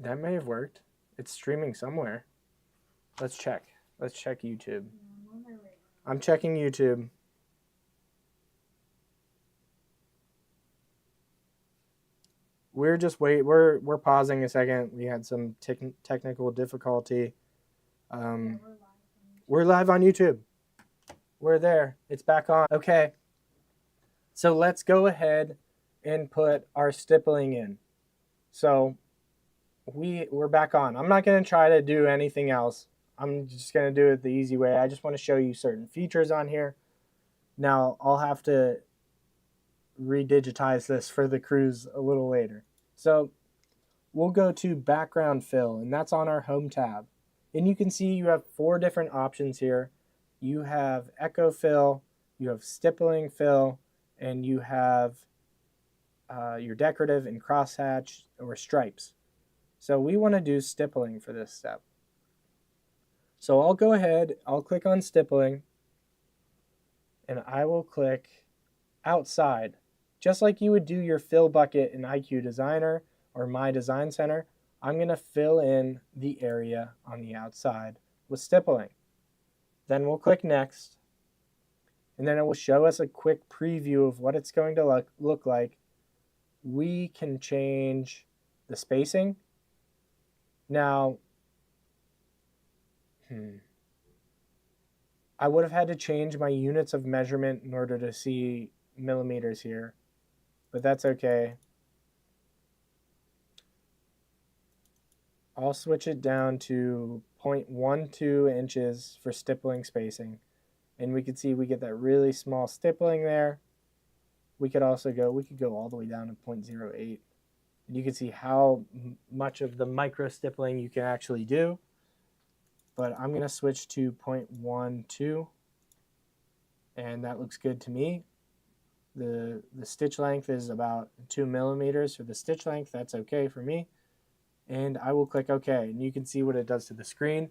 That may have worked. It's streaming somewhere. Let's check. Let's check YouTube. I'm checking YouTube. We're just we're pausing a second. We had some technical difficulty. We're live on YouTube. We're there. It's back on. Okay. So let's go ahead and put our stippling in. So we're back on. I'm not going to try to do anything else. I'm just going to do it the easy way. I just want to show you certain features on here. Now I'll have to redigitize this for the cruise a little later. So we'll go to background fill, and that's on our home tab. And you can see you have 4 different options here. You have echo fill, you have stippling fill, and you have your decorative and crosshatch or stripes. So we want to do stippling for this step. So I'll go ahead, I'll click on stippling, and I will click outside. Just like you would do your fill bucket in IQ Designer or My Design Center, I'm going to fill in the area on the outside with stippling. Then we'll click next, and then it will show us a quick preview of what it's going to look like. We can change the spacing. Now, I would have had to change my units of measurement in order to see millimeters here, but that's okay. I'll switch it down to 0.12 inches for stippling spacing. And we can see we get that really small stippling there. We could also go all the way down to 0.08. And you can see how much of the micro stippling you can actually do. But I'm going to switch to 0.12. And that looks good to me. The stitch length is about 2 millimeters for the stitch length. That's okay for me. And I will click OK, and you can see what it does to the screen.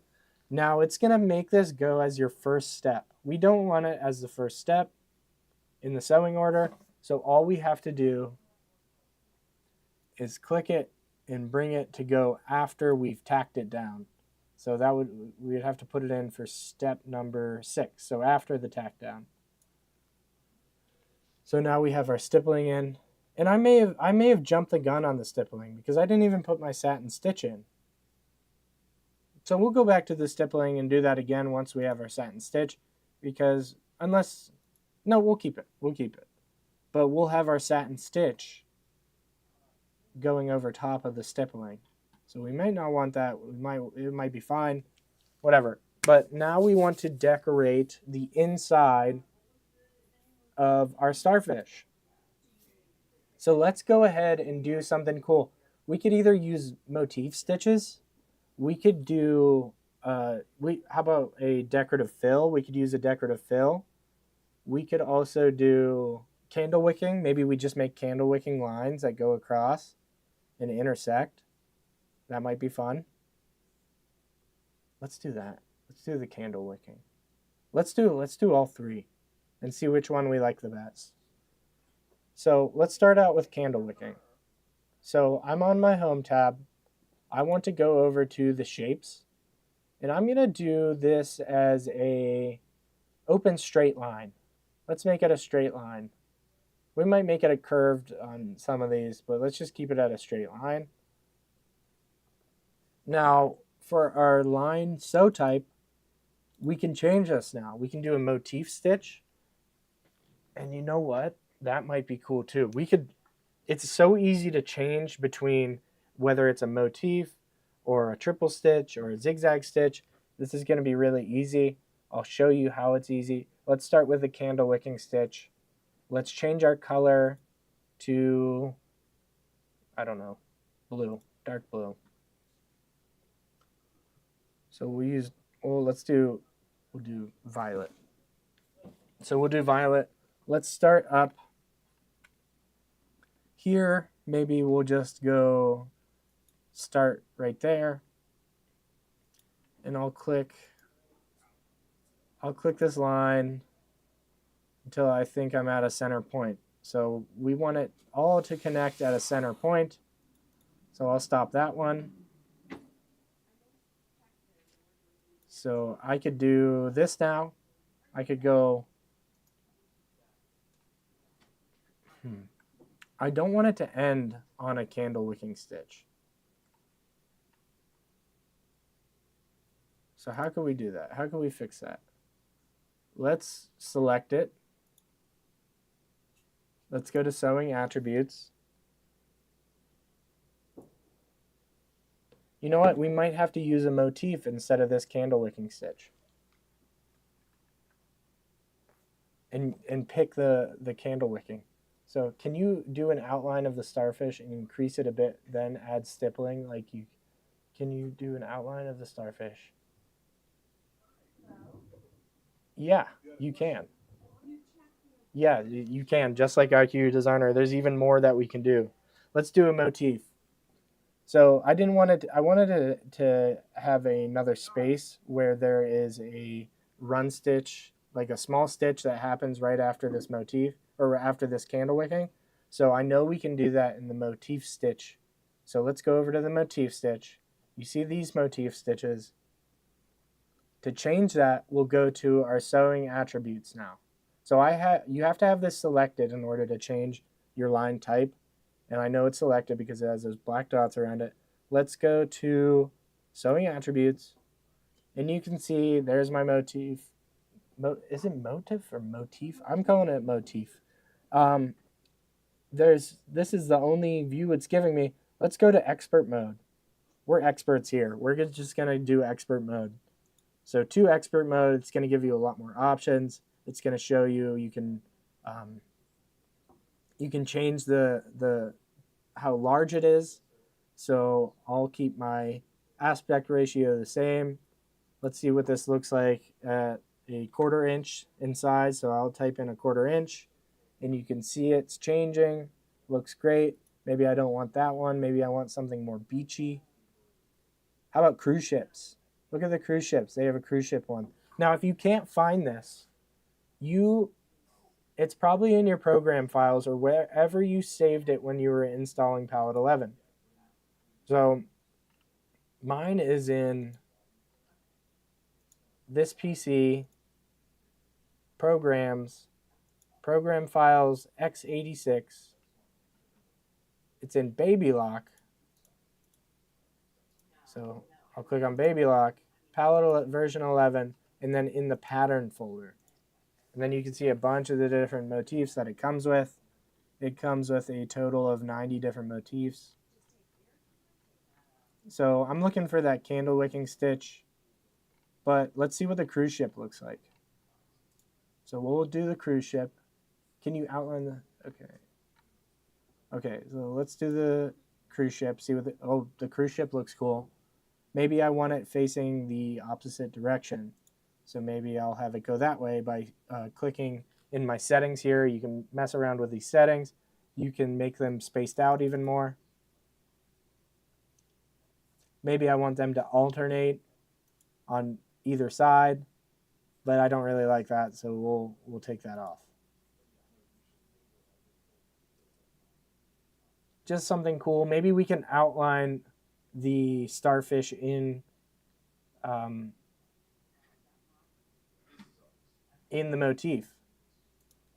Now it's going to make this go as your first step. We don't want it as the first step in the sewing order, so all we have to do is click it and bring it to go after we've tacked it down. So we'd have to put it in for step number 6, so after the tack down. So now we have our stippling in. And I may have jumped the gun on the stippling because I didn't even put my satin stitch in. So we'll go back to the stippling and do that again once we have our satin stitch, because we'll keep it. We'll keep it. But we'll have our satin stitch going over top of the stippling. So we might not want that. It might be fine. Whatever. But now we want to decorate the inside of our starfish. So let's go ahead and do something cool. We could either use motif stitches. We could do, how about a decorative fill? We could use a decorative fill. We could also do candle wicking. Maybe we just make candle wicking lines that go across and intersect. That might be fun. Let's do that. Let's do the candle wicking. Let's do all 3 and see which one we like the best. So let's start out with candle wicking. So I'm on my home tab. I want to go over to the shapes, and I'm going to do this as a open straight line. Let's make it a straight line. We might make it a curved on some of these, but let's just keep it at a straight line. Now, for our line sew type, we can change this now. We can do a motif stitch. And you know what? That might be cool too. It's so easy to change between whether it's a motif or a triple stitch or a zigzag stitch. This is going to be really easy. I'll show you how it's easy. Let's start with the candle wicking stitch. Let's change our color to, I don't know, blue, dark blue. So we'll do violet. So we'll do violet. Let's start up here. Maybe we'll just go start right there. And I'll click this line until I think I'm at a center point. So we want it all to connect at a center point. So I'll stop that one. So I could do this now. I could go, I don't want it to end on a candle wicking stitch. So how can we do that? How can we fix that? Let's select it. Let's go to sewing attributes. You know what? We might have to use a motif instead of this candle wicking stitch. And pick the candle wicking. So can you do an outline of the starfish and increase it a bit, then add stippling? Like you, can you do an outline of the starfish? Yeah, you can. Yeah, you can. Just like IQ Designer, there's even more that we can do. Let's do a motif. So I didn't want it. I wanted to have another space where there is a run stitch, like a small stitch that happens right after this motif or after this candle wicking. So I know we can do that in the motif stitch. So let's go over to the motif stitch. You see these motif stitches. To change that, we'll go to our sewing attributes now. So you have to have this selected in order to change your line type. And I know it's selected because it has those black dots around it. Let's go to sewing attributes, and you can see there's my motif. Is it motif or motif? I'm calling it motif. This is the only view it's giving me. Let's go to expert mode. We're experts here. We're just gonna do expert mode. So to expert mode, it's gonna give you a lot more options. It's gonna show you can change the how large it is. So I'll keep my aspect ratio the same. Let's see what this looks like at a 1/4 inch in size. So I'll type in a 1/4 inch and you can see it's changing. Looks great. Maybe I don't want that one. Maybe I want something more beachy. How about cruise ships? Look at the cruise ships. They have a cruise ship one. Now, if you can't find this, it's probably in your program files or wherever you saved it when you were installing Palette 11. So mine is in this PC, programs, program files, x86. It's in Baby Lock. So I'll click on Baby Lock, Palette version 11, and then in the pattern folder. And then you can see a bunch of the different motifs that it comes with. It comes with a total of 90 different motifs. So I'm looking for that candle wicking stitch, but let's see what the cruise ship looks like. So we'll do the cruise ship. Can you outline the, okay. Okay, so let's do the cruise ship. See what the cruise ship looks cool. Maybe I want it facing the opposite direction. So maybe I'll have it go that way by clicking in my settings here. You can mess around with these settings. You can make them spaced out even more. Maybe I want them to alternate on either side, but I don't really like that, so we'll take that off. Just something cool. Maybe we can outline the starfish in the motif.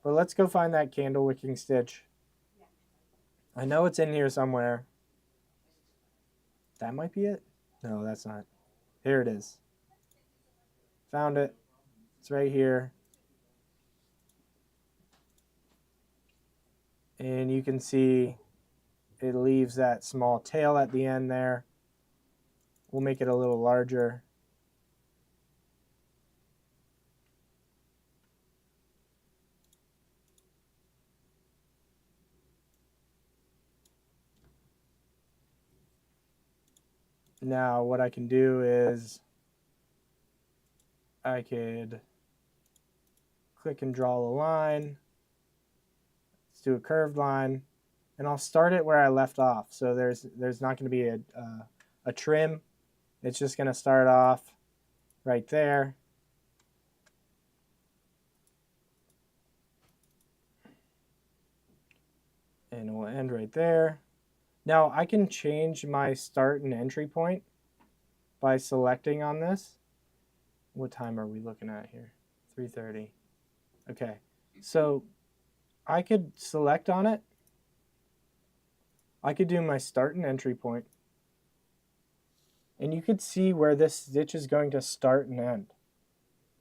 But let's go find that candle wicking stitch. I know it's in here somewhere. That might be it. No, that's not. Here it is. Found it. It's right here. And you can see it leaves that small tail at the end there. We'll make it a little larger. Now what I can do is I could click and draw a line. Let's do a curved line, and I'll start it where I left off. So there's not going to be a trim. It's just going to start off right there. And it will end right there. Now I can change my start and entry point by selecting on this. What time are we looking at here? 3:30. Okay, so I could select on it. I could do my start and entry point. And you could see where this stitch is going to start and end.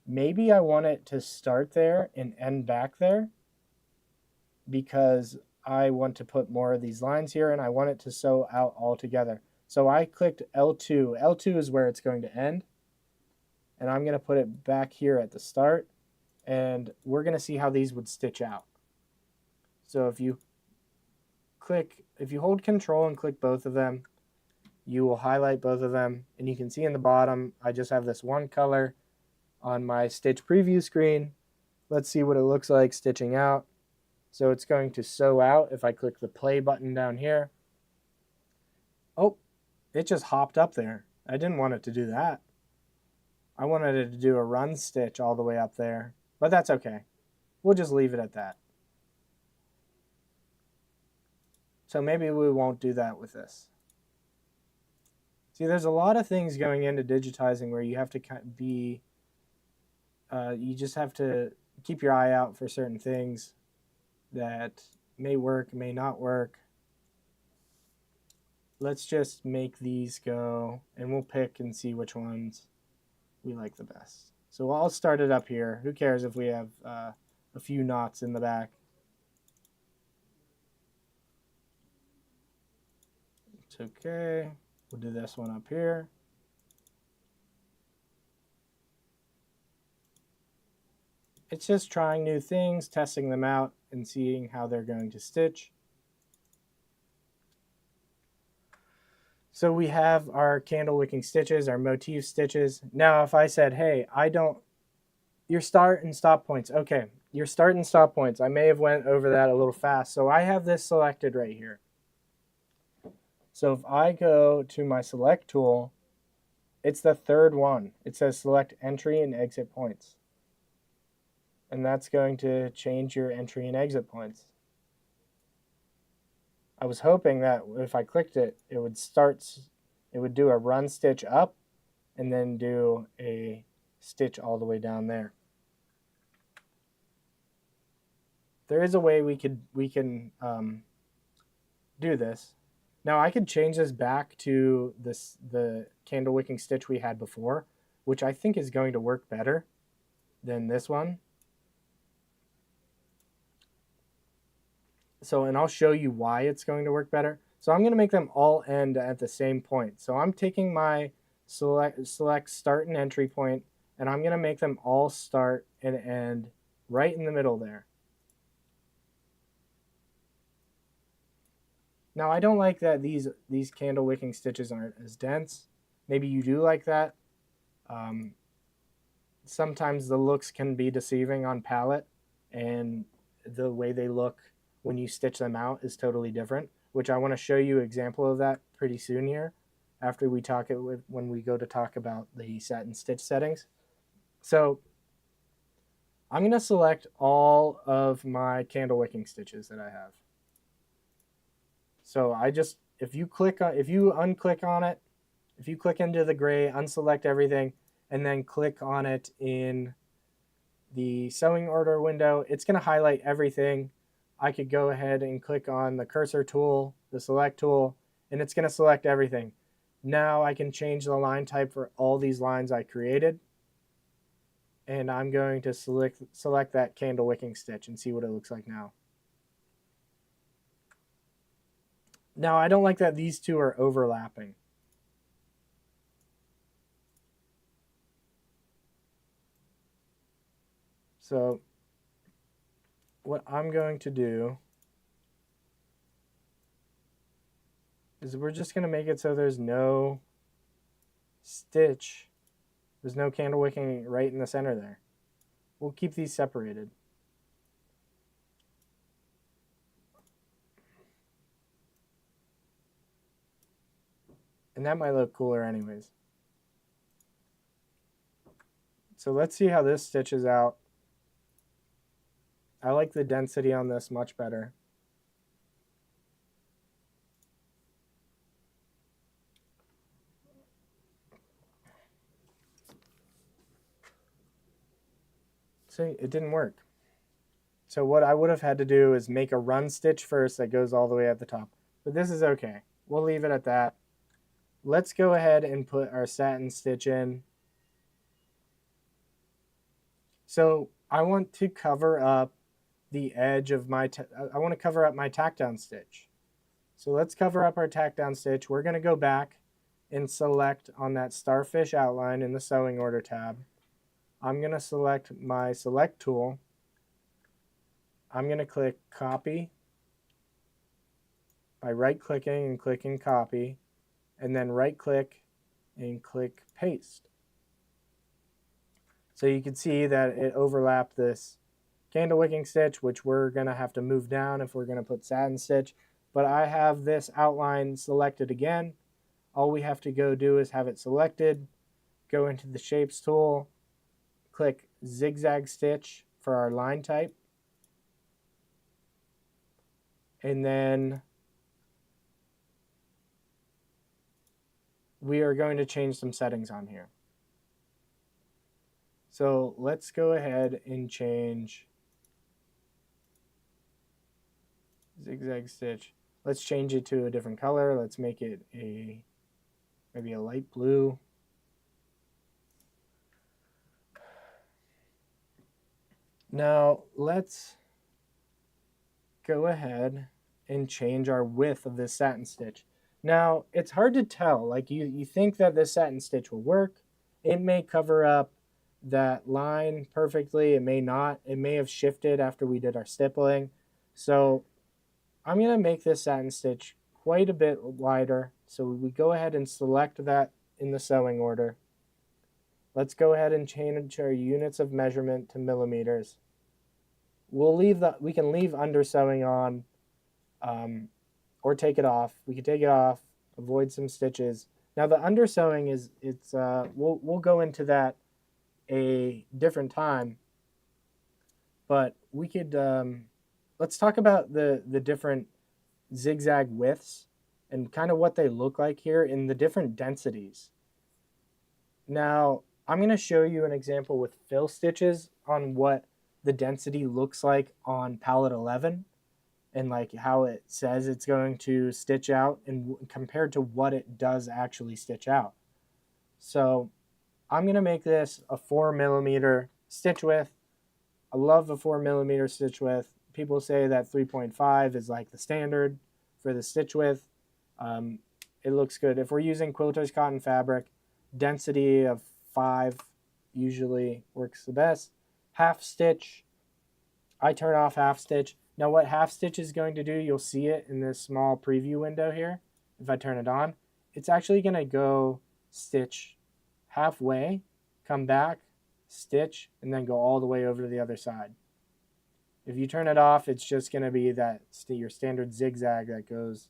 Maybe I want it to start there and end back there because I want to put more of these lines here and I want it to sew out all together. So I clicked L2. L2 is where it's going to end. And I'm going to put it back here at the start. And we're going to see how these would stitch out. So if you hold Control and click both of them, you will highlight both of them. And you can see in the bottom, I just have this one color on my stitch preview screen. Let's see what it looks like stitching out. So it's going to sew out if I click the play button down here. Oh, it just hopped up there. I didn't want it to do that. I wanted it to do a run stitch all the way up there, but that's okay. We'll just leave it at that. So maybe we won't do that with this. See, there's a lot of things going into digitizing where you have to be, you just have to keep your eye out for certain things that may work, may not work. Let's just make these go and we'll pick and see which ones we like the best. So I'll start it up here. Who cares if we have a few knots in the back? It's okay. We'll do this one up here. It's just trying new things, testing them out, and seeing how they're going to stitch. So we have our candle wicking stitches, our motif stitches. Now if I said, hey, your start and stop points. Okay, your start and stop points. I may have went over that a little fast. So I have this selected right here. So if I go to my select tool, it's the third one. It says select entry and exit points. And that's going to change your entry and exit points. I was hoping that if I clicked it, it would do a run stitch up and then do a stitch all the way down there. There is a way we can do this. Now I could change this back to the candle wicking stitch we had before, which I think is going to work better than this one. So, and I'll show you why it's going to work better. So I'm going to make them all end at the same point. So I'm taking my select start and entry point, and I'm going to make them all start and end right in the middle there. Now I don't like that these candle wicking stitches aren't as dense. Maybe you do like that. Sometimes the looks can be deceiving on palette, and the way they look when you stitch them out is totally different, which I want to show you an example of that pretty soon here after we when we go to talk about the satin stitch settings. So I'm going to select all of my candle wicking stitches that I have. So if you unclick on it, if you click into the gray, unselect everything, and then click on it in the sewing order window, it's going to highlight everything. I could go ahead and click on the cursor tool, the select tool, and it's going to select everything. Now I can change the line type for all these lines I created. And I'm going to select that candle wicking stitch and see what it looks like now. Now I don't like that these two are overlapping. So what I'm going to do is we're just going to make it so there's no stitch, there's no candle wicking right in the center there. We'll keep these separated. And that might look cooler anyways. So let's see how this stitches out. I like the density on this much better. See, it didn't work. So what I would have had to do is make a run stitch first that goes all the way at the top. But this is okay. We'll leave it at that. Let's go ahead and put our satin stitch in. So I want to cover up the edge of my, I want to cover up my tack down stitch. So let's cover up our tack down stitch. We're going to go back and select on that starfish outline in the sewing order tab. I'm going to select my select tool. I'm going to click copy by right clicking and clicking copy, and then right click and click paste. So you can see that it overlapped this candle wicking stitch, which we're going to have to move down if we're going to put satin stitch. But I have this outline selected again. All we have to go do is have it selected, go into the shapes tool, click zigzag stitch for our line type, and then we are going to change some settings on here. So let's go ahead and change zigzag stitch. Let's change it to a different color. Let's make it maybe a light blue. Now let's go ahead and change our width of this satin stitch. Now it's hard to tell, like you think that this satin stitch will work. It may cover up that line perfectly, it may not. It may have shifted after we did our stippling. So I'm going to make this satin stitch quite a bit wider. So we go ahead and select that in the sewing order. Let's go ahead and change our units of measurement to millimeters. We can leave undersewing on or take it off. We can take it off, avoid some stitches. Now the undersewing we'll go into that a different time, but we could let's talk about the different zigzag widths and kind of what they look like here in the different densities. Now I'm going to show you an example with fill stitches on what the density looks like on palette 11 and like how it says it's going to stitch out and compared to what it does actually stitch out. So I'm going to make this a 4mm stitch width. I love a 4mm stitch width. People say that 3.5 is like the standard for the stitch width. It looks good. If we're using quilter's cotton fabric, density of 5 usually works the best. Half stitch, I turn off half stitch. Now what half stitch is going to do, you'll see it in this small preview window here. If I turn it on, it's actually going to go stitch halfway, come back, stitch, and then go all the way over to the other side. If you turn it off, it's just going to be that your standard zigzag that goes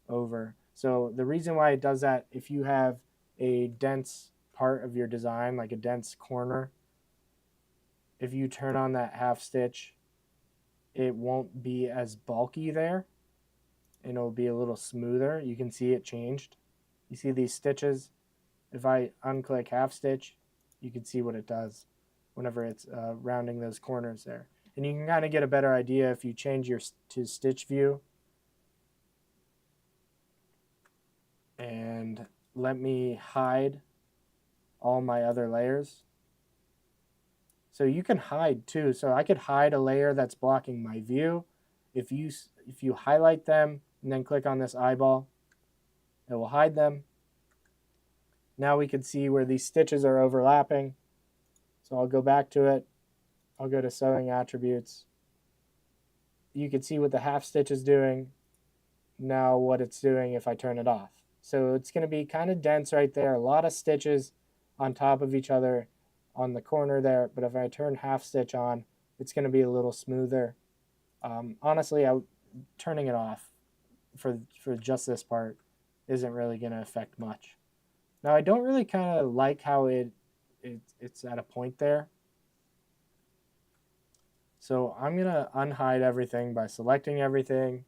over. So the reason why it does that, if you have a dense part of your design, like a dense corner, if you turn on that half stitch, it won't be as bulky there, and it'll be a little smoother. You can see it changed. You see these stitches? If I unclick half stitch, you can see what it does whenever it's rounding those corners there. And you can kind of get a better idea if you change to stitch view. And let me hide all my other layers. So you can hide too. So I could hide a layer that's blocking my view. If you highlight them and then click on this eyeball, it will hide them. Now we can see where these stitches are overlapping. So I'll go back to it. I'll go to sewing attributes. You can see what the half stitch is doing. Now what it's doing if I turn it off. So it's going to be kind of dense right there. A lot of stitches on top of each other on the corner there. But if I turn half stitch on, it's going to be a little smoother. Honestly, turning it off for just this part isn't really going to affect much. Now I don't really kind of like how it's at a point there. So I'm going to unhide everything by selecting everything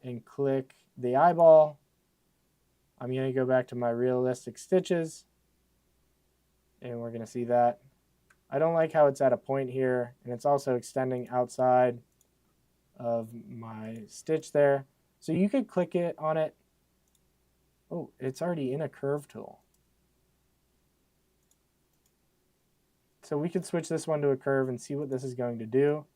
and click the eyeball. I'm going to go back to my realistic stitches and we're going to see that. I don't like how it's at a point here, and it's also extending outside of my stitch there. So you could click it on it. Oh, it's already in a curve tool. So we could switch this one to a curve and see what this is going to do.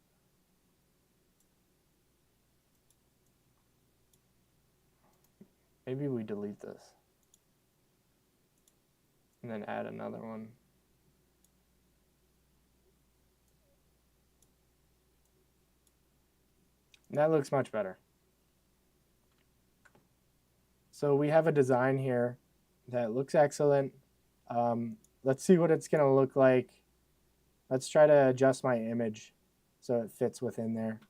Maybe we delete this and then add another one. And that looks much better. So we have a design here that looks excellent. Let's see what it's going to look like. Let's try to adjust my image so it fits within there.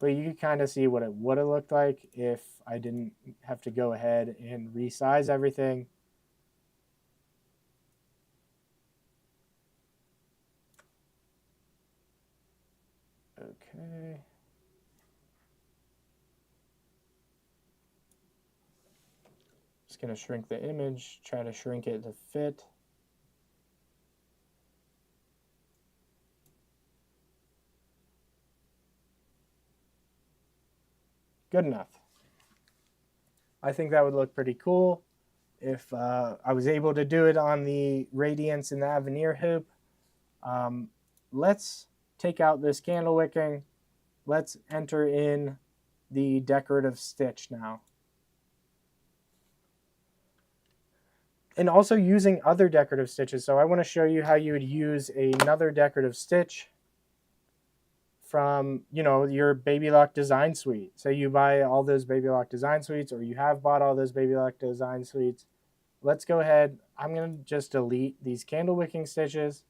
But you can kind of see what it would have looked like if I didn't have to go ahead and resize everything. Okay. Just going to shrink the image, try to shrink it to fit. Good enough. I think that would look pretty cool if I was able to do it on the Radiance and the Avenir hoop. Let's take out this candle wicking. Let's enter in the decorative stitch now. And also using other decorative stitches. So I want to show you how you would use another decorative stitch from, you know, your Baby Lock design suite. So you buy all those Baby Lock design suites, or you have bought all those Baby Lock design suites. Let's go ahead. I'm going to just delete these candle wicking stitches.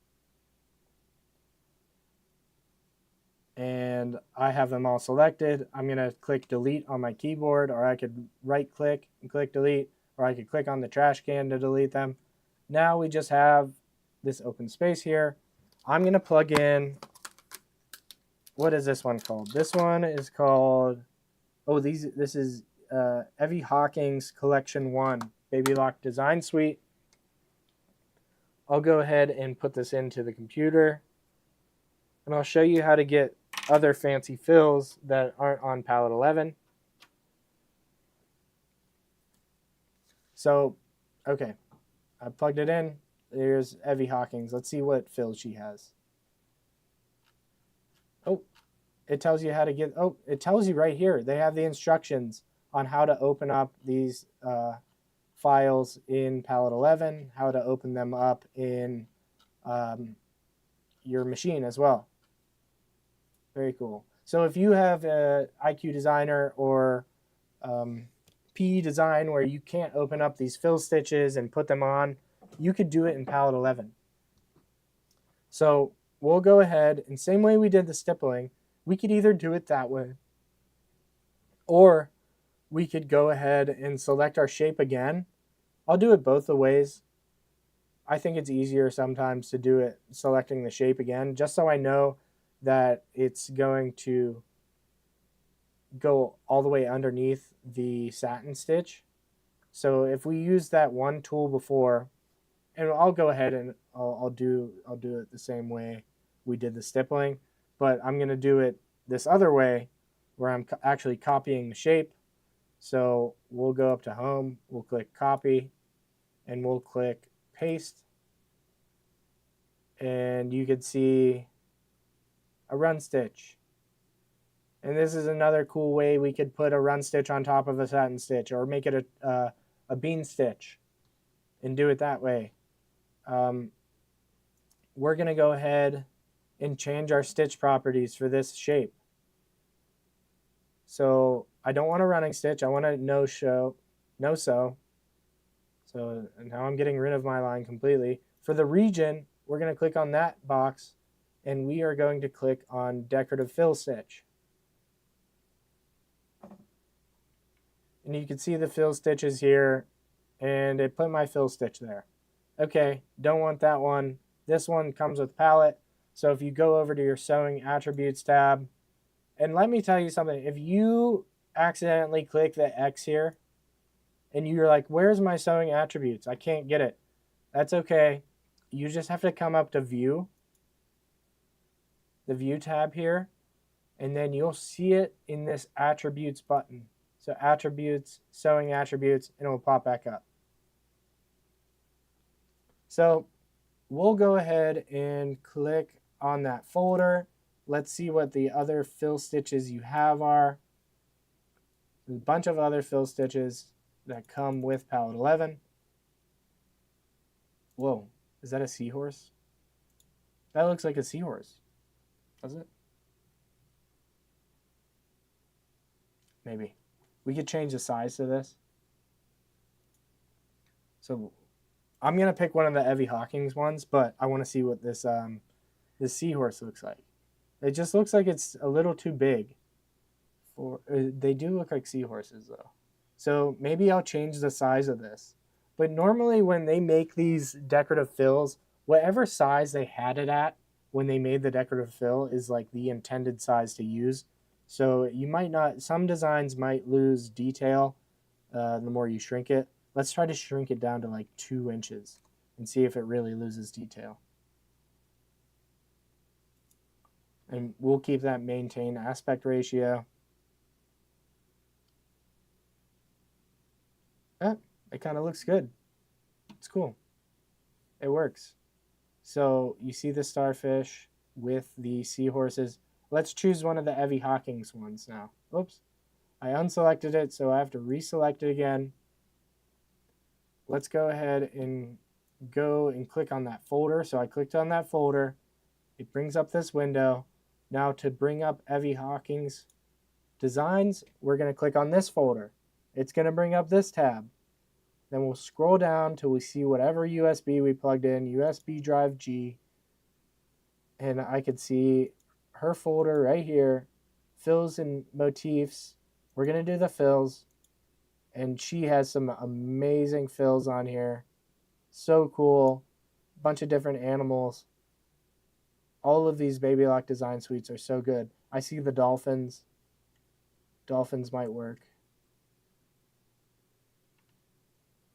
And I have them all selected. I'm going to click delete on my keyboard, or I could right click and click delete, or I could click on the trash can to delete them. Now we just have this open space here. I'm going to plug in, what is this one called? This one is called, oh, this is Evie Hawkins Collection 1 Baby Lock Design Suite. I'll go ahead and put this into the computer, and I'll show you how to get other fancy fills that aren't on Palette 11. So, okay, I plugged it in. There's Evie Hawkins. Let's see what fills she has. Oh, it tells you how to get, oh, it tells you right here. They have the instructions on how to open up these files in Palette 11, how to open them up in your machine as well. Very cool. So if you have a IQ Designer or PE Design where you can't open up these fill stitches and put them on, you could do it in Palette 11. So we'll go ahead, and same way we did the stippling, we could either do it that way, or we could go ahead and select our shape again. I'll do it both the ways. I think it's easier sometimes to do it selecting the shape again, just so I know that it's going to go all the way underneath the satin stitch. So if we use that one tool before, and I'll go ahead and I'll do it the same way we did the stippling, but I'm going to do it this other way where I'm actually copying the shape. So we'll go up to home, we'll click copy, and we'll click paste, and you can see a run stitch. And this is another cool way we could put a run stitch on top of a satin stitch, or make it a bean stitch and do it that way. We're going to go ahead and change our stitch properties for this shape. So I don't want a running stitch. I want a no-sew. So now I'm getting rid of my line completely. For the region, we're going to click on that box, and we are going to click on decorative fill stitch. And you can see the fill stitches here, and it put my fill stitch there. Okay, don't want that one. This one comes with palette. So if you go over to your sewing attributes tab, and let me tell you something, if you accidentally click the X here, and you're like, where's my sewing attributes? I can't get it. That's okay. you just have to come up to view, the view tab here, and then you'll see it in this attributes button. So attributes, sewing attributes, and it will pop back up. So we'll go ahead and click on that folder. Let's see what the other fill stitches you have are. There's a bunch of other fill stitches that come with palette 11. Whoa, is that a seahorse? That looks like a seahorse. Does it? Maybe. We could change the size to this. So I'm going to pick one of the Evie Hawkins ones, but I want to see what this seahorse looks like. It just looks like it's a little too big. They do look like seahorses, though. So maybe I'll change the size of this. But normally when they make these decorative fills, whatever size they had it at when they made the decorative fill is like the intended size to use. So you might not, some designs might lose detail the more you shrink it. Let's try to shrink it down to like 2 inches and see if it really loses detail. And we'll keep that maintain aspect ratio. It kind of looks good. It's cool. It works. So you see the starfish with the seahorses. Let's choose one of the Evie Hawkins ones now. Oops. I unselected it, so I have to reselect it again. Let's go ahead and go and click on that folder. So I clicked on that folder. It brings up this window. Now to bring up Evie Hawkins designs, we're going to click on this folder. It's going to bring up this tab. Then we'll scroll down till we see whatever USB we plugged in, USB drive G. And I could see her folder right here, fills and motifs. We're going to do the fills. And she has some amazing fills on here. So cool. Bunch of different animals. All of these Baby Lock design suites are so good. I see the dolphins. Dolphins might work.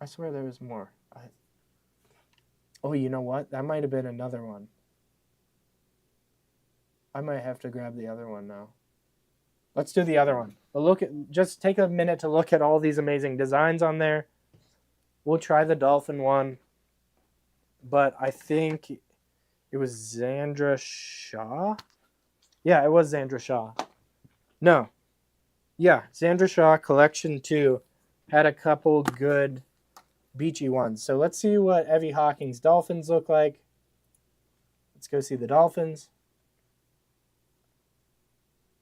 I swear there was more. Oh, you know what? That might have been another one. I might have to grab the other one now. Let's do the other one. But just take a minute to look at all these amazing designs on there. We'll try the dolphin one. But I think it was Zandra Shaw? Yeah, it was Zandra Shaw. No. Yeah, Zandra Shaw Collection 2 had a couple good beachy ones. So let's see what Evie Hawkins dolphins look like. Let's go see the dolphins.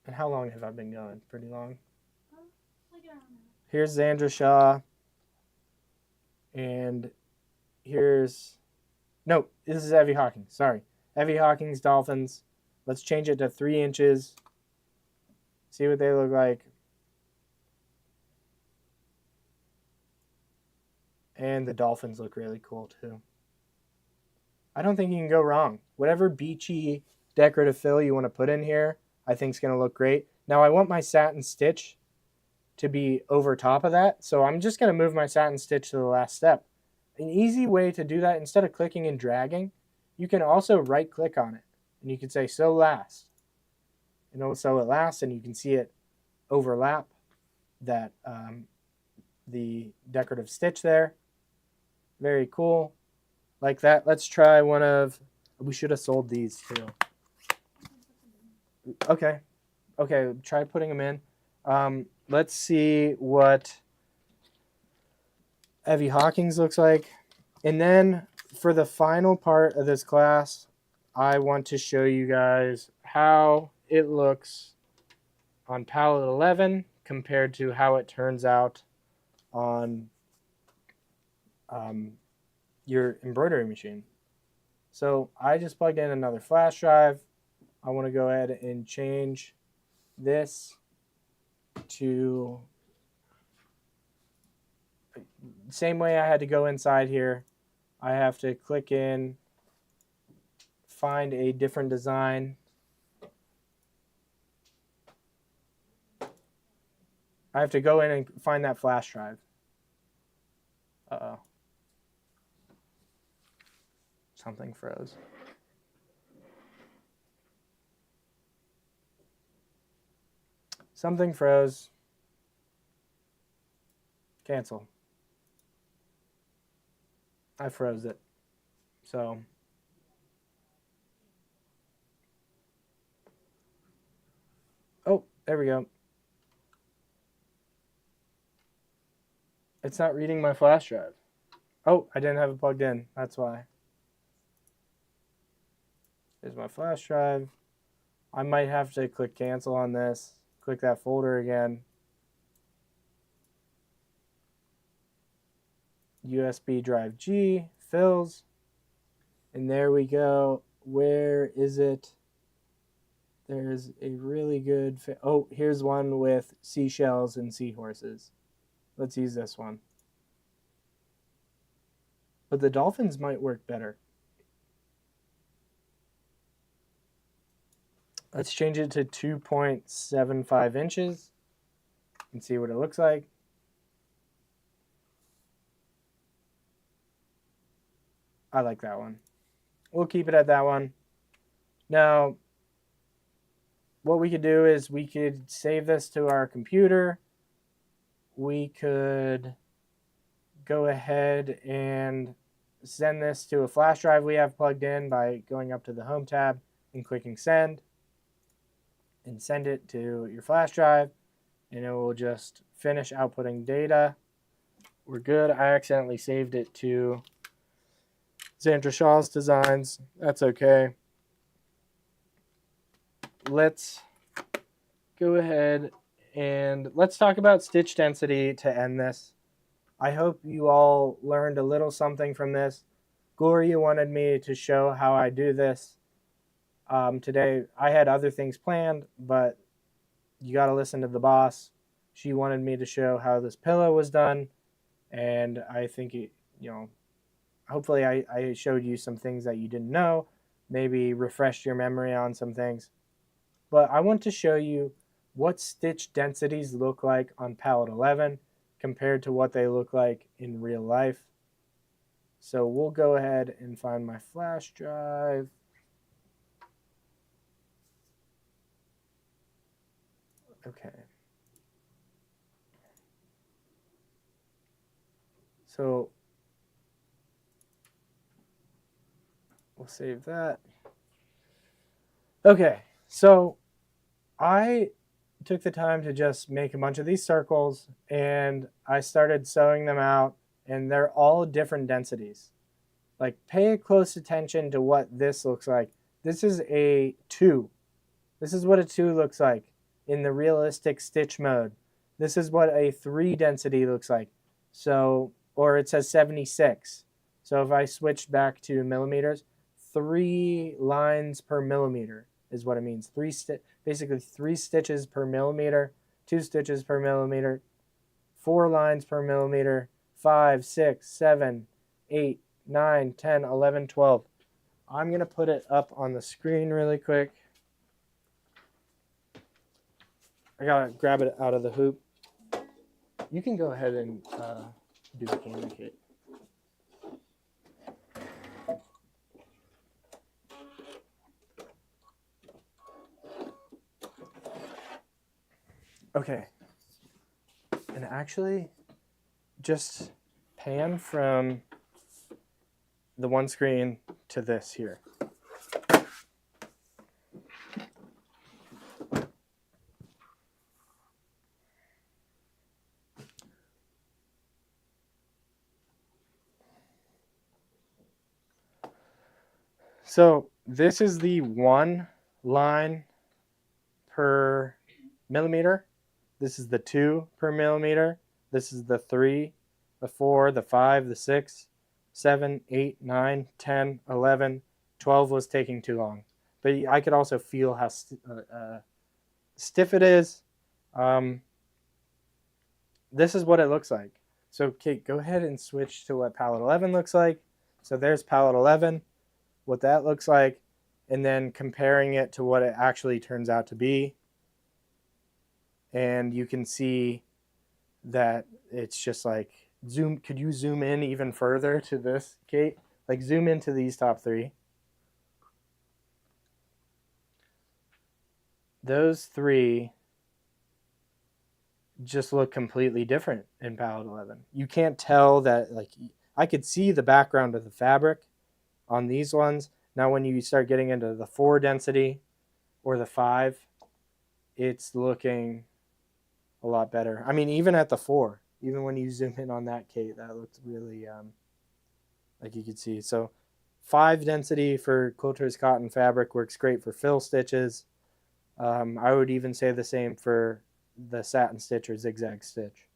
And how long have I been going? Pretty long. Here's Zandra Shaw. And here's... No, this is Evie Hawkins. Sorry. Evie Hawkins dolphins. Let's change it to 3 inches. See what they look like. And the dolphins look really cool too. I don't think you can go wrong. Whatever beachy decorative fill you want to put in here, I think is going to look great. Now I want my satin stitch to be over top of that. So I'm just going to move my satin stitch to the last step. An easy way to do that, instead of clicking and dragging, you can also right click on it. And you can say sew last. And it'll sew it last, and you can see it overlap that the decorative stitch there. Very cool. Like that. Let's try one of... We should have sold these too. Okay. Okay, try putting them in. Let's see what Evie Hawkins looks like. And then for the final part of this class, I want to show you guys how it looks on palette 11 compared to how it turns out on your embroidery machine. So I just plugged in another flash drive. I want to go ahead and change this to the same way I had to go inside here. I have to click in, find a different design. I have to go in and find that flash drive. Uh-oh. Something froze. Something froze. Cancel. I froze it. So oh, there we go. It's not reading my flash drive. Oh, I didn't have it plugged in. That's why. Here's my flash drive. I might have to click cancel on this. Click that folder again. USB drive G fills. And there we go. Where is it? There's a really good... oh, here's one with seashells and seahorses. Let's use this one. But the dolphins might work better. Let's change it to 2.75 inches and see what it looks like. I like that one. We'll keep it at that one. Now, what we could do is we could save this to our computer. We could go ahead and send this to a flash drive we have plugged in by going up to the Home tab and clicking send. And send it to your flash drive, and it will just finish outputting data. We're good. I accidentally saved it to Zandra Shaw's designs. That's okay. Let's go ahead and let's talk about stitch density to end this. I hope you all learned a little something from this. Gloria wanted me to show how I do this. Today, I had other things planned, but you got to listen to the boss. She wanted me to show how this pillow was done, and I think, hopefully I showed you some things that you didn't know, maybe refreshed your memory on some things. But I want to show you what stitch densities look like on Palette 11 compared to what they look like in real life. So we'll go ahead and find my flash drive. Okay. So we'll save that. Okay, so I took the time to just make a bunch of these circles and I started sewing them out, and they're all different densities. Like, pay close attention to what this looks like. This is a 2. This is what a 2 looks like in the realistic stitch mode. This is what a 3 density looks like. So, or it says 76. So if I switch back to millimeters, 3 lines per millimeter is what it means. Basically 3 stitches per millimeter, 2 stitches per millimeter, 4 lines per millimeter, 5, 6, 7, 8, 9, 10, 11, 12. I'm going to put it up on the screen really quick. I gotta grab it out of the hoop. You can go ahead and do the camera kit. Okay. And actually, just pan from the one screen to this here. So this is the 1 line per millimeter. This is the 2 per millimeter. This is the 3, the 4, the 5, the 6, 7, 8, 9, 10, 11. 12 was taking too long. But I could also feel how stiff it is. This is what it looks like. So Kate, go ahead and switch to what Palette 11 looks like. So there's Palette 11. What that looks like, and then comparing it to what it actually turns out to be. And you can see that it's just like could you zoom in even further to this, Kate? like zoom into these top three. Those three just look completely different in palette 11. You can't tell that, like, I could see the background of the fabric on these ones. Now when you start getting into the 4 density or the 5, it's looking a lot better. I mean, even at the 4, even when you zoom in on that, Kate, that looked really, like you could see. So 5 density for quilter's cotton fabric works great for fill stitches. I would even say the same for the satin stitch or zigzag stitch.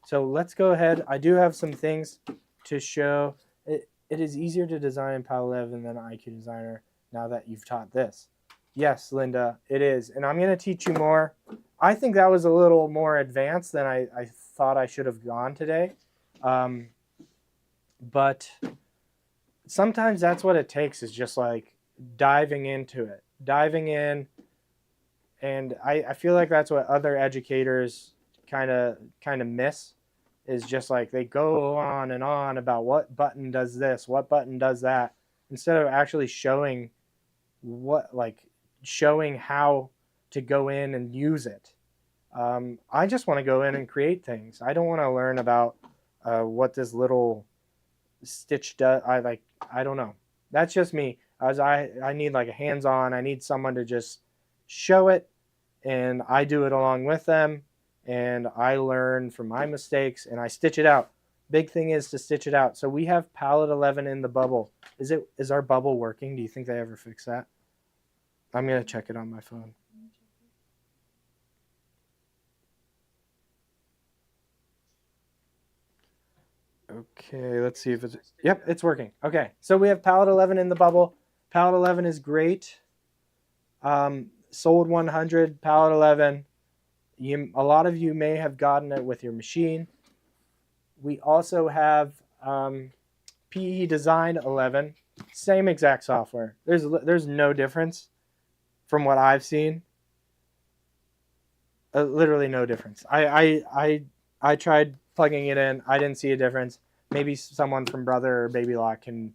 So let's go ahead. I do have some things to show. It is easier to design in palette 11 than IQ Designer now that you've taught this. Yes, Linda, it is. And I'm going to teach you more. I think that was a little more advanced than I thought I should have gone today. But sometimes that's what it takes, is just like diving into it. Diving in. And I feel like that's what other educators kind of miss, is just like they go on and on about what button does this, what button does that, instead of actually showing showing how to go in and use it. I just want to go in and create things. I don't want to learn about what this little stitch does. I don't know. That's just me. As I need like a hands-on. I need someone to just show it, and I do it along with them, and I learn from my mistakes, and I stitch it out. Big thing is to stitch it out. So we have palette 11 in the bubble. Is our bubble working? Do you think they ever fix that? I'm going to check it on my phone. Okay, let's see if it's... Yep, it's working. Okay, so we have palette 11 in the bubble. Palette 11 is great. Sold 100, palette 11. A lot of you may have gotten it with your machine. We also have PE Design 11. Same exact software. There's no difference from what I've seen. Literally no difference. I tried plugging it in. I didn't see a difference. Maybe someone from Brother or Baby Lock can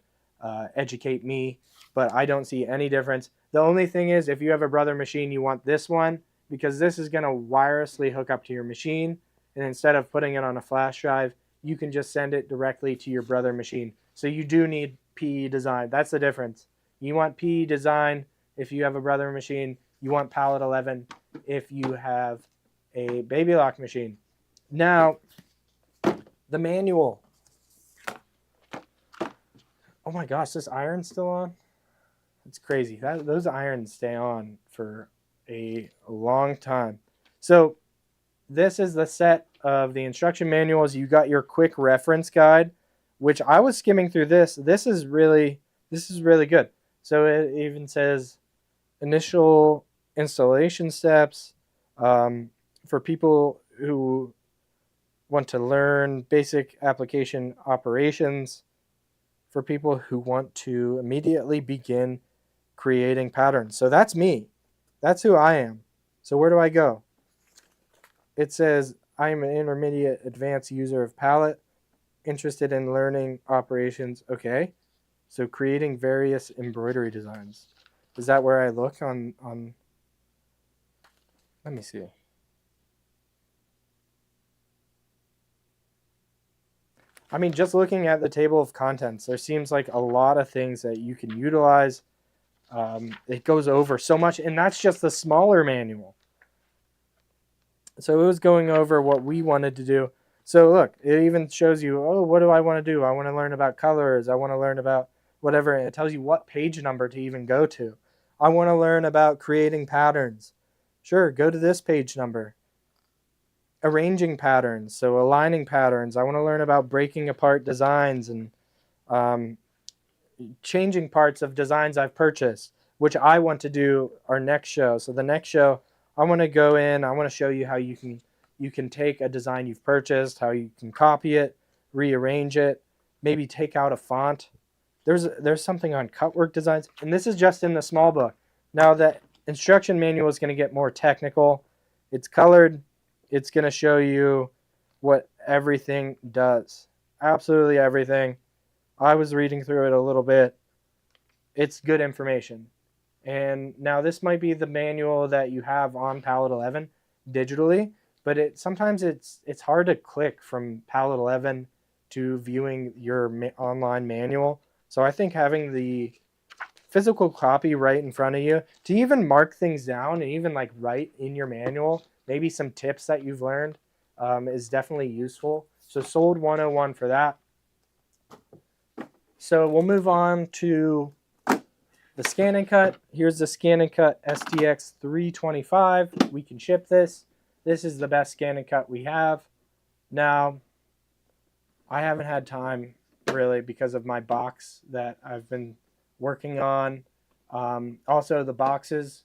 educate me, but I don't see any difference. The only thing is, if you have a Brother machine, you want this one, because this is going to wirelessly hook up to your machine, and instead of putting it on a flash drive, you can just send it directly to your Brother machine. So you do need PE Design. That's the difference. You want PE Design if you have a Brother machine. You want palette 11 if you have a Baby Lock machine. Now, the manual. Oh my gosh, this iron's still on? It's crazy. Those irons stay on for a long time. So this is the set of the instruction manuals. You got your quick reference guide, which I was skimming through this. This is really good. So it even says initial installation steps for people who want to learn basic application operations, for people who want to immediately begin creating patterns. So that's me. That's who I am. So where do I go? It says I am an intermediate advanced user of palette, interested in learning operations. Okay. So creating various embroidery designs. Is that where I look on let me see. I mean, just looking at the table of contents, there seems like a lot of things that you can utilize. It goes over so much, and that's just the smaller manual. So it was going over what we wanted to do. So look, it even shows you, oh, what do I want to do? I want to learn about colors. I want to learn about whatever. And it tells you what page number to even go to. I want to learn about creating patterns. Sure, go to this page number. Arranging patterns, so aligning patterns. I want to learn about breaking apart designs and changing parts of designs I've purchased, which I want to do our next show. So the next show, I want to go in, I want to show you how you can take a design you've purchased, how you can copy it, rearrange it, maybe take out a font. There's something on cutwork designs, and this is just in the small book. Now the instruction manual is going to get more technical. It's colored. It's going to show you what everything does. Absolutely everything. I was reading through it a little bit. It's good information. And now this might be the manual that you have on Palette 11 digitally, but sometimes it's hard to click from Palette 11 to viewing your online manual. So I think having the physical copy right in front of you to even mark things down and even like write in your manual, maybe some tips that you've learned, is definitely useful. So Sold 101 for that. So we'll move on to the ScanNCut. Here's the ScanNCut STX 325. We can ship this. This is the best ScanNCut we have. Now, I haven't had time really because of my box that I've been working on. Also, the boxes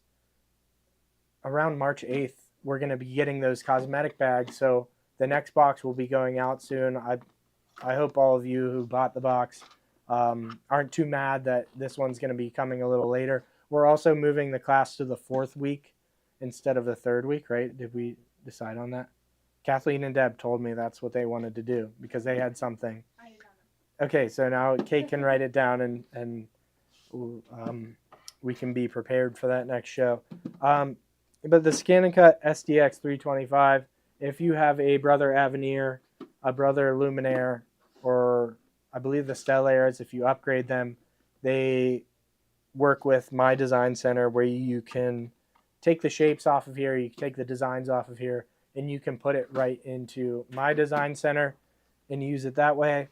around March 8th, we're going to be getting those cosmetic bags. So the next box will be going out soon. I hope all of you who bought the box aren't too mad that this one's going to be coming a little later. We're also moving the class to the 4th week instead of the 3rd week, right? Did we decide on that? Kathleen and Deb told me that's what they wanted to do because they had something. I did not. Okay, so now Kate can write it down and we can be prepared for that next show. But the ScanNCut STX 325, if you have a Brother Avenir, a Brother Luminaire, or I believe the Stellaires, if you upgrade them, they work with My Design Center where you can take the shapes off of here, you can take the designs off of here, and you can put it right into My Design Center and use it that way.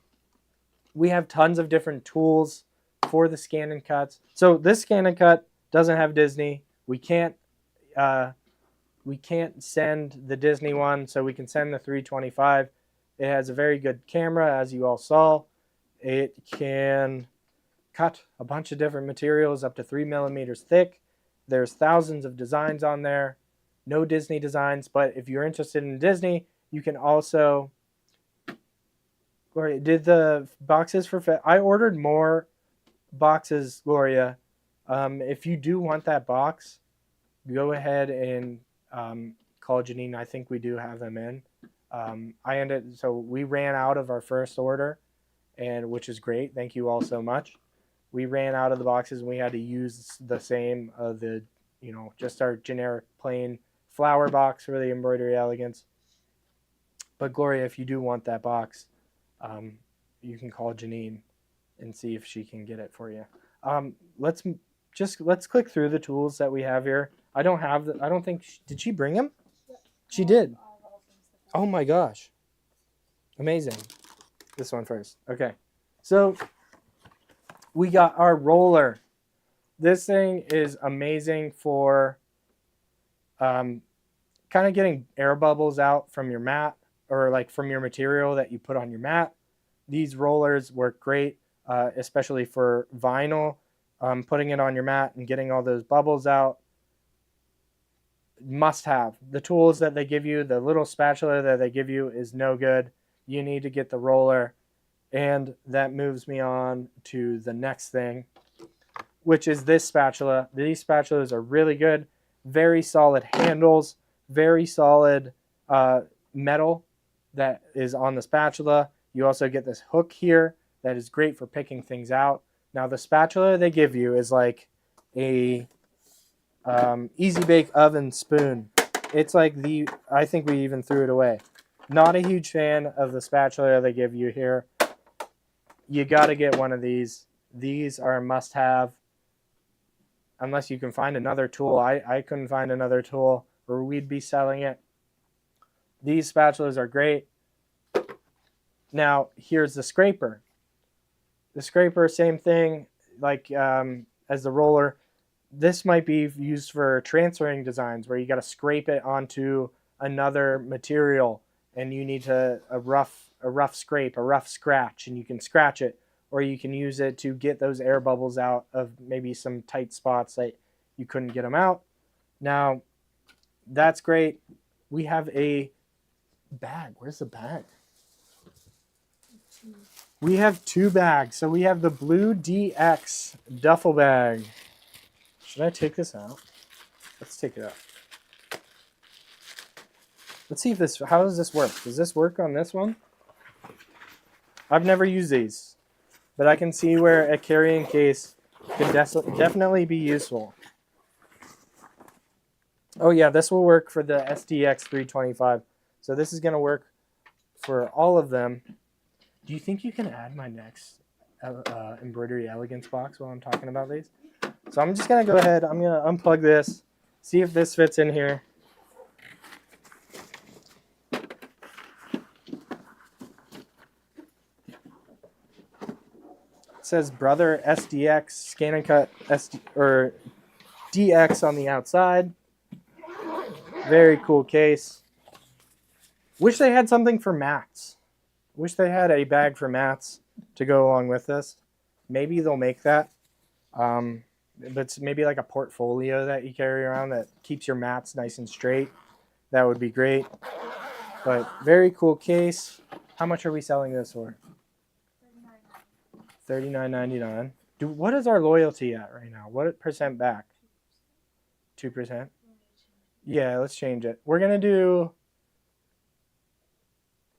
We have tons of different tools for the ScanNCuts. So this ScanNCut doesn't have Disney. We can't send the Disney one, so we can send the 325. It has a very good camera, as you all saw. It can cut a bunch of different materials up to 3 millimeters thick. There's thousands of designs on there. No Disney designs, but if you're interested in Disney, you can also... Gloria, did the boxes for... I ordered more boxes, Gloria. If you do want that box, go ahead and call Janine. I think we do have them in. So we ran out of our first order, and which is great. Thank you all so much. We ran out of the boxes and we had to use the same just our generic plain flower box for the Embroidery Elegance. But Gloria, if you do want that box, you can call Janine and see if she can get it for you. Let's click through the tools that we have here. I don't think did she bring them? Yeah. She did. Oh my gosh. Amazing. This one first. Okay. So we got our roller. This thing is amazing for kind of getting air bubbles out from your mat or like from your material that you put on your mat. These rollers work great, especially for vinyl. Putting it on your mat and getting all those bubbles out. Must have. The tools that they give you, the little spatula that they give you is no good. You need to get the roller. And that moves me on to the next thing, which is this spatula. These spatulas are really good. Very solid handles, very solid metal that is on the spatula. You also get this hook here that is great for picking things out. Now the spatula they give you is like a Easy Bake Oven spoon. It's like I think we even threw it away. Not a huge fan of the spatula they give you here. You got to get one of these. These are a must-have. Unless you can find another tool. I couldn't find another tool or we'd be selling it. These spatulas are great. Now here's the scraper. The scraper, same thing like as the roller. This might be used for transferring designs where you got to scrape it onto another material and you need a rough scrape, a rough scratch, and you can scratch it, or you can use it to get those air bubbles out of maybe some tight spots that you couldn't get them out. Now, that's great. We have a bag. Where's the bag? We have 2 bags. So we have the Blue DX duffel bag. Should I take this out? Let's take it out. Let's see if how does this work? Does this work on this one? I've never used these. but I can see where a carrying case can definitely be useful. Oh yeah, this will work for the SDX 325. So this is going to work for all of them. Do you think you can add my next embroidery elegance box while I'm talking about these? So I'm just going to go ahead. I'm going to unplug this, see if this fits in here. It says Brother SDX Scan and Cut SD or DX on the outside. Very cool case. Wish they had something for mats. Wish they had a bag for mats to go along with this. Maybe they'll make that. But maybe like a portfolio that you carry around that keeps your mats nice and straight. That would be great. But very cool case. How much are we selling this for? $39.99. What is our loyalty at right now? What percent back? 2%? Yeah, let's change it. We're going to do...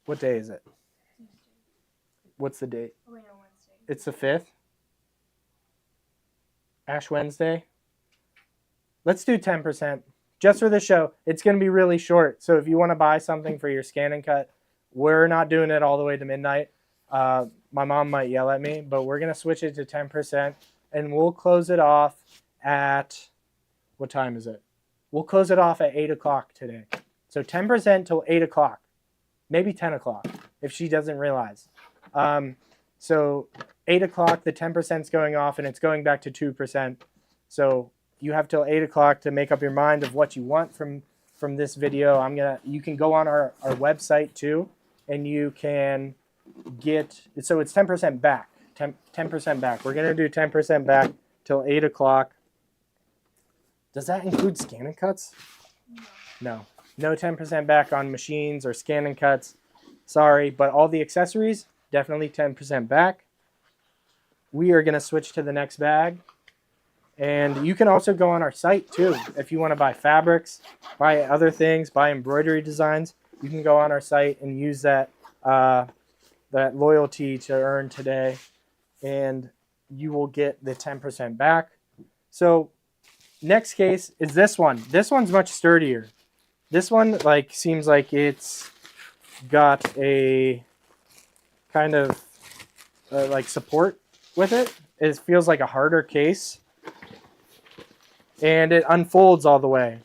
What day is it? What's the date? Oh, wait, no, Wednesday. It's the 5th? Ash Wednesday? Let's do 10%. Just for the show. It's going to be really short. So if you want to buy something for your Scan and Cut, we're not doing it all the way to midnight. My mom might yell at me, but we're going to switch it to 10%. And we'll close it off at... What time is it? We'll close it off at 8 o'clock today. So 10% till 8 o'clock. Maybe 10 o'clock if she doesn't realize. So 8 o'clock, the 10% is going off and it's going back to 2%. So you have till 8 o'clock to make up your mind of what you want from this video. You can go on our website too, and you can get, so it's 10% back, 10% back. We're going to do 10% back till 8 o'clock. Does that include Scan and Cuts? No. No 10% back on machines or Scan and Cuts. Sorry, but all the accessories, definitely 10% back. We are going to switch to the next bag. And you can also go on our site too. If you want to buy fabrics, buy other things, buy embroidery designs, you can go on our site and use that loyalty to earn today. And you will get the 10% back. So next case is this one. This one's much sturdier. This one seems like it's got a kind of support with it. It feels like a harder case. And it unfolds all the way,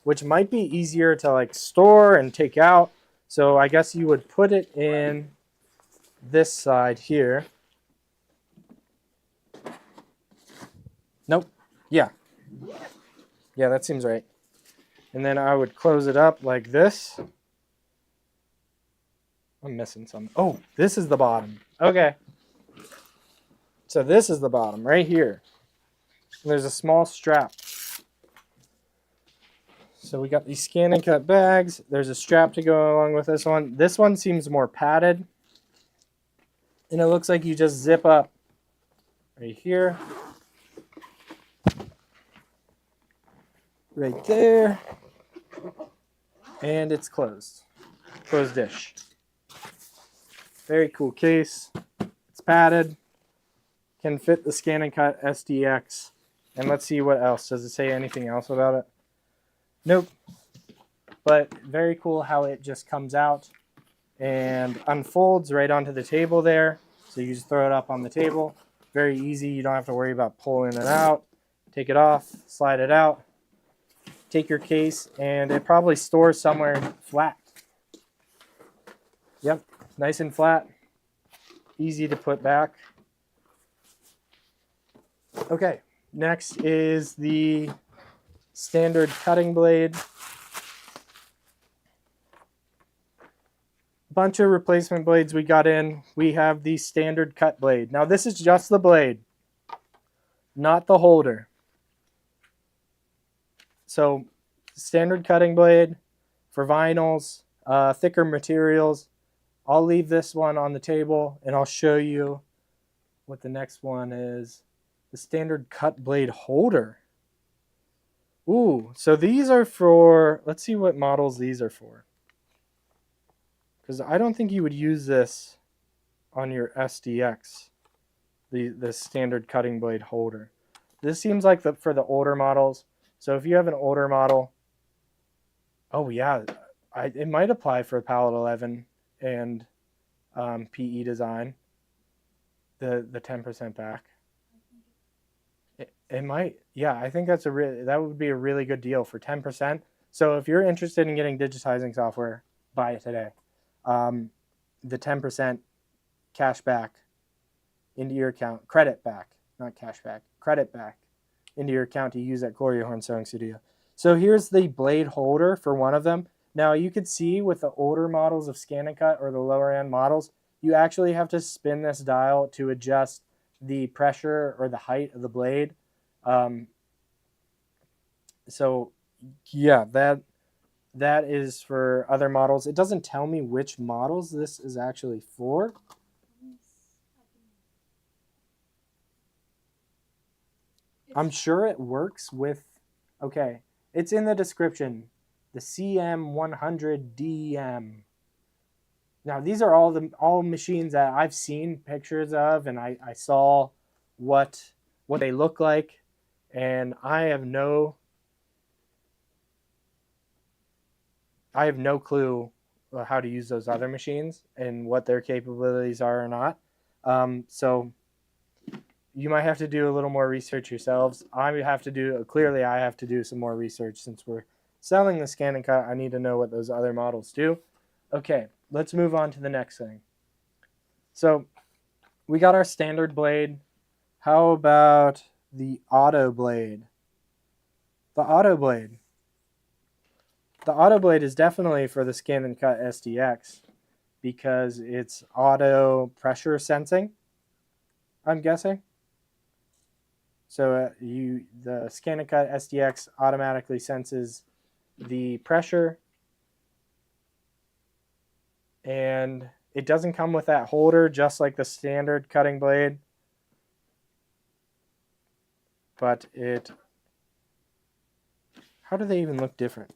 which might be easier to store and take out. So I guess you would put it in this side here. Nope. Yeah. Yeah, that seems right. And then I would close it up like this. I'm missing something. Oh, this is the bottom. Okay. So this is the bottom right here. And there's a small strap. So we got these Scan and Cut bags. There's a strap to go along with this one. This one seems more padded. And it looks like you just zip up right here. Right there. And it's closed. Closed-ish. Very cool case. It's padded. Can fit the Scan and Cut SDX. And let's see what else. Does it say anything else about it? Nope. But very cool how it just comes out and unfolds right onto the table there. So you just throw it up on the table. Very easy. You don't have to worry about pulling it out. Take it off, slide it out. Take your case, and it probably stores somewhere flat. Yep, nice and flat. Easy to put back. Okay, next is the standard cutting blade. Bunch of replacement blades we got in. We have the standard cut blade. Now this is just the blade, not the holder. So standard cutting blade for vinyls, thicker materials. I'll leave this one on the table and I'll show you what the next one is. The standard cut blade holder. Ooh, so these are for, let's see what models these are for. Because I don't think you would use this on your SDX. the standard cutting blade holder. This seems like for the older models. So if you have an older model, oh yeah, it might apply for Pallet 11 and PE Design, the 10% back. It might, yeah. I think that would be a really good deal for 10%. So if you're interested in getting digitizing software, buy it today. The 10% cash back into your account, credit back, not cash back, credit back into your account to use at Glory Horn Sewing Studio. So here's the blade holder for one of them. Now you could see with the older models of ScanNCut or the lower end models, you actually have to spin this dial to adjust the pressure or the height of the blade. So yeah, that is for other models. It doesn't tell me which models this is actually for. I'm sure it works with, okay, it's in the description, the CM100DM. Now these are all machines that I've seen pictures of, and I saw what they look like, and I have no clue how to use those other machines and what their capabilities are or not. So you might have to do a little more research yourselves. I have to do some more research since we're selling the ScanNCut. I need to know what those other models do. Okay, let's move on to the next thing. So we got our standard blade. How about the auto blade? The auto blade is definitely for the ScanNCut SDX because it's auto pressure sensing, I'm guessing. So the ScanNCut SDX automatically senses the pressure, and it doesn't come with that holder just like the standard cutting blade, but how do they even look different?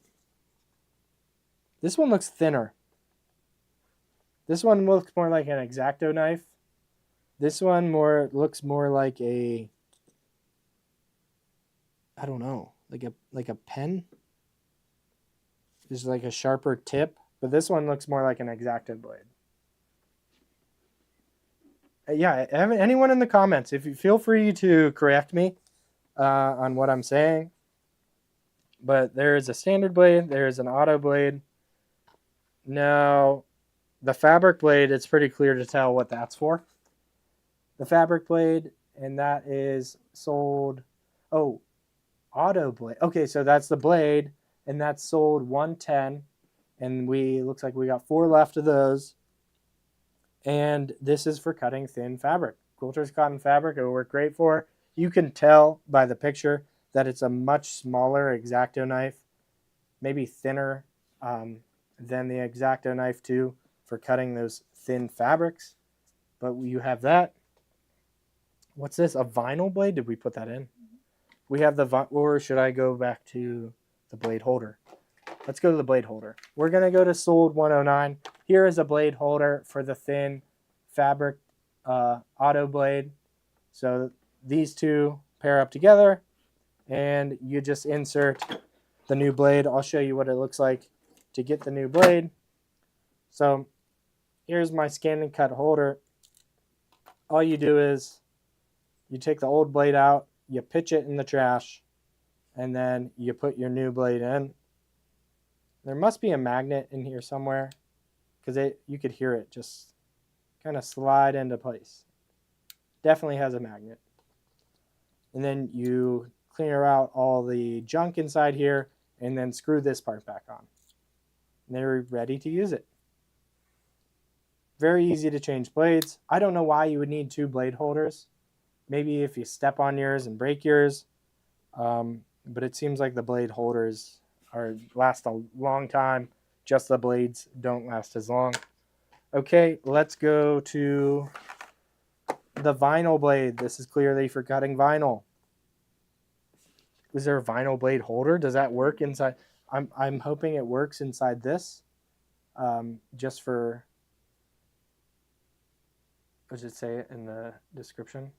This one looks thinner. This one looks more like an X-Acto knife. This one looks more like a, I don't know, like a pen. There's like a sharper tip, but this one looks more like an X-Acto blade. Yeah, anyone in the comments, if you feel free to correct me on what I'm saying. But there is a standard blade, there is an auto blade. Now, the fabric blade, it's pretty clear to tell what that's for. The fabric blade, and that is sold, auto blade. Okay, so that's the blade, and that's sold 110, and looks like we got 4 left of those. And this is for cutting thin fabric. Quilter's cotton fabric, it will work great for. You can tell by the picture that it's a much smaller X-Acto knife, maybe thinner than the X-Acto knife too, for cutting those thin fabrics. But you have that. What's this? A vinyl blade? Did we put that in? We have or should I go back to the blade holder? Let's go to the blade holder. We're going to go to sold 109. Here is a blade holder for the thin fabric auto blade. So these two pair up together, and you just insert the new blade. I'll show you what it looks like to get the new blade. So here's my ScanNCut holder. All you do is you take the old blade out, you pitch it in the trash, and then you put your new blade in. There must be a magnet in here somewhere because you could hear it just kind of slide into place. Definitely has a magnet. And then you clear out all the junk inside here and then screw this part back on. And they're ready to use it. Very easy to change blades. I don't know why you would need 2 blade holders. Maybe if you step on yours and break yours. But it seems like the blade holders last a long time. Just the blades don't last as long. Okay, let's go to the vinyl blade. This is clearly for cutting vinyl. Is there a vinyl blade holder? Does that work inside? I'm hoping it works inside this. Just for, what does it say in the description?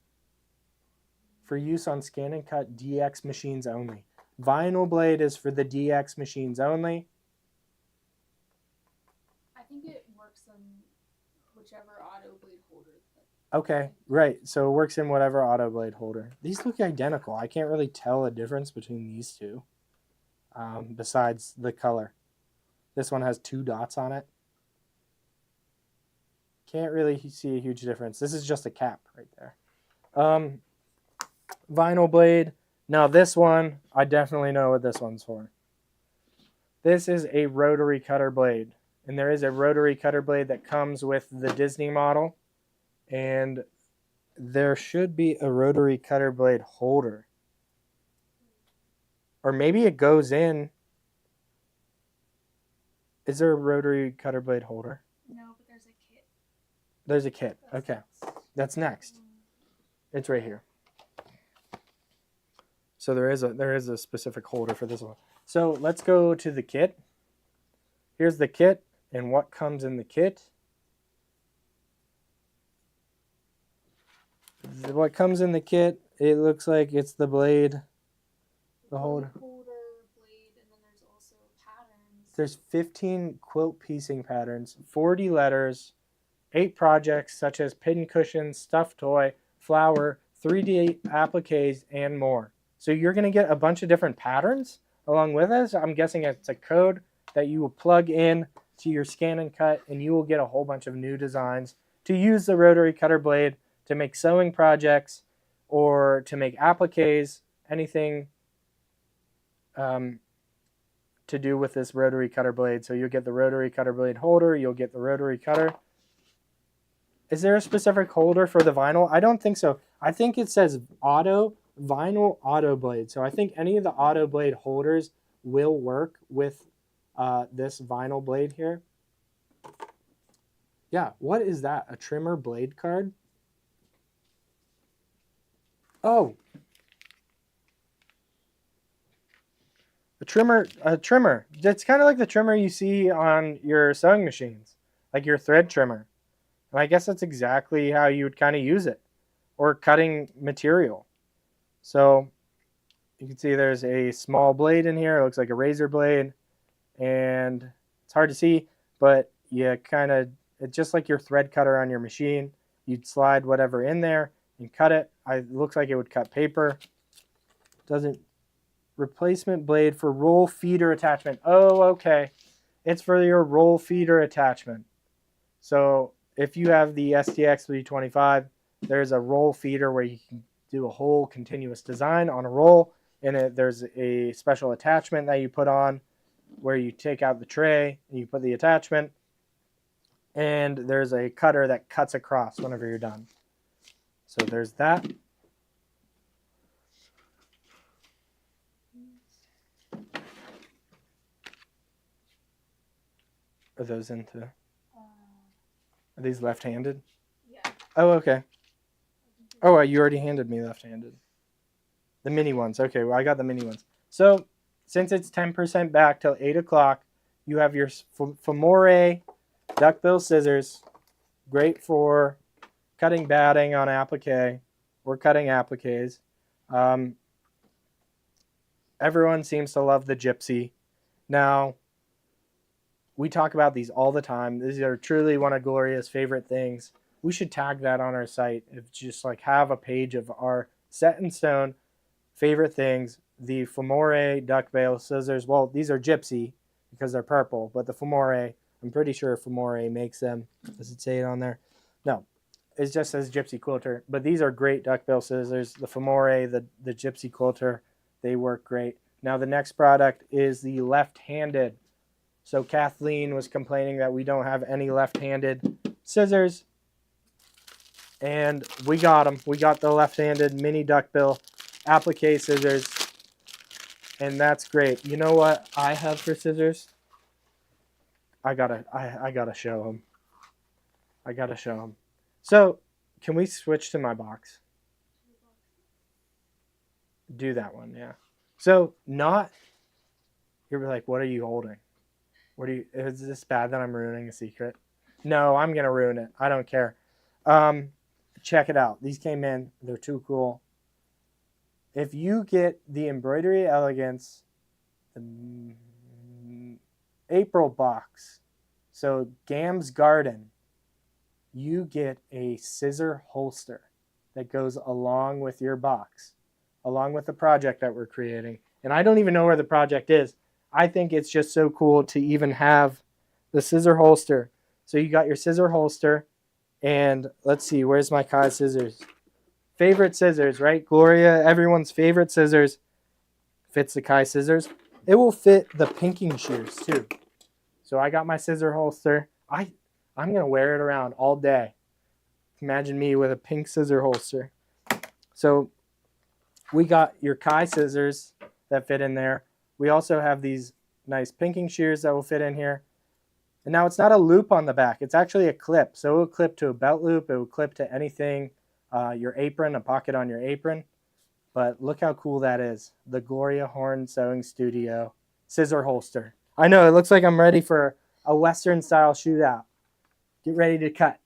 for use on scan and cut DX machines only. Vinyl blade is for the DX machines only. I think it works on whichever auto blade holder. Okay, right. So it works in whatever auto blade holder. These look identical. I can't really tell a difference between these two, besides the color. This one has 2 dots on it. Can't really see a huge difference. This is just a cap right there. Vinyl blade. Now this one, I definitely know what this one's for. This is a rotary cutter blade. And there is a rotary cutter blade that comes with the Disney model. And there should be a rotary cutter blade holder. Or maybe it goes in. Is there a rotary cutter blade holder? No, but there's a kit. There's a kit. Okay. That's next. It's right here. So there is a specific holder for this one. So let's go to the kit. Here's the kit and what comes in the kit. What comes in the kit, it looks like it's the blade, the holder, blade, and then there's also patterns. There's 15 quilt piecing patterns, 40 letters, 8 projects such as pin cushions, stuffed toy, flower, 3D appliques, and more. So you're going to get a bunch of different patterns along with this. I'm guessing it's a code that you will plug in to your scan and cut, and you will get a whole bunch of new designs to use the rotary cutter blade to make sewing projects or to make appliques, anything to do with this rotary cutter blade. So you'll get the rotary cutter blade holder, you'll get the rotary cutter. Is there a specific holder for the vinyl? I don't think so. I think it says vinyl auto blade. So I think any of the auto blade holders will work with this vinyl blade here. Yeah, what is that? A trimmer blade card? Oh. A trimmer. It's kind of like the trimmer you see on your sewing machines, like your thread trimmer. And I guess that's exactly how you would kind of use it, or cutting material. So you can see there's a small blade in here. It looks like a razor blade, and it's hard to see, but you kind of, it's just like your thread cutter on your machine. You'd slide whatever in there and cut it. It looks like it would cut paper. Doesn't. Replacement blade for roll feeder attachment. Oh, okay. It's for your roll feeder attachment. So if you have the STX 325, there's a roll feeder where you can do a whole continuous design on a roll, and there's a special attachment that you put on where you take out the tray and you put the attachment, and there's a cutter that cuts across whenever you're done. So there's that. Are those into? Are these left-handed? Yeah. Oh, okay. Oh, you already handed me left-handed. The mini ones. Okay, well, I got the mini ones. So, since it's 10% back till 8 o'clock, you have your Fomore duckbill scissors. Great for cutting batting on applique or cutting appliques. Everyone seems to love the Gypsy. Now, we talk about these all the time. These are truly one of Gloria's favorite things. We should tag that on our site. If just like have a page of our set in stone favorite things. The Fomore duckbill scissors. Well, these are Gypsy because they're purple, but the Fomore, I'm pretty sure Fomore makes them. Does it say it on there? No. It just says Gypsy Quilter. But these are great duckbill scissors. The Fomore, the Gypsy Quilter, they work great. Now the next product is the left-handed. So Kathleen was complaining that we don't have any left-handed scissors. And we got them. We got the left-handed mini duckbill applique scissors. And that's great. You know what I have for scissors? I gotta show them. I gotta show them. So, can we switch to my box? Do that one, yeah. So, you're like, what are you holding? Is this bad that I'm ruining a secret? No, I'm going to ruin it. I don't care. Check it out. These came in. They're too cool. if you get the Embroidery Elegance April box, so Gam's Garden, you get a scissor holster that goes along with your box, along with the project that we're creating. And I don't even know where the project is. I think it's just so cool to even have the scissor holster. So you got your scissor holster, and let's see, where's my Kai scissors? Favorite scissors, right? Gloria, everyone's favorite scissors fits the Kai scissors. It will fit the pinking shears too. So I got my scissor holster. I'm gonna wear it around all day. Imagine me with a pink scissor holster. So we got your Kai scissors that fit in there. We also have these nice pinking shears that will fit in here. And now it's not a loop on the back. It's actually a clip. So it will clip to a belt loop. It will clip to anything, your apron, a pocket on your apron. But look how cool that is. The Gloria Horn Sewing Studio scissor holster. I know, it looks like I'm ready for a Western style shootout. Get ready to cut.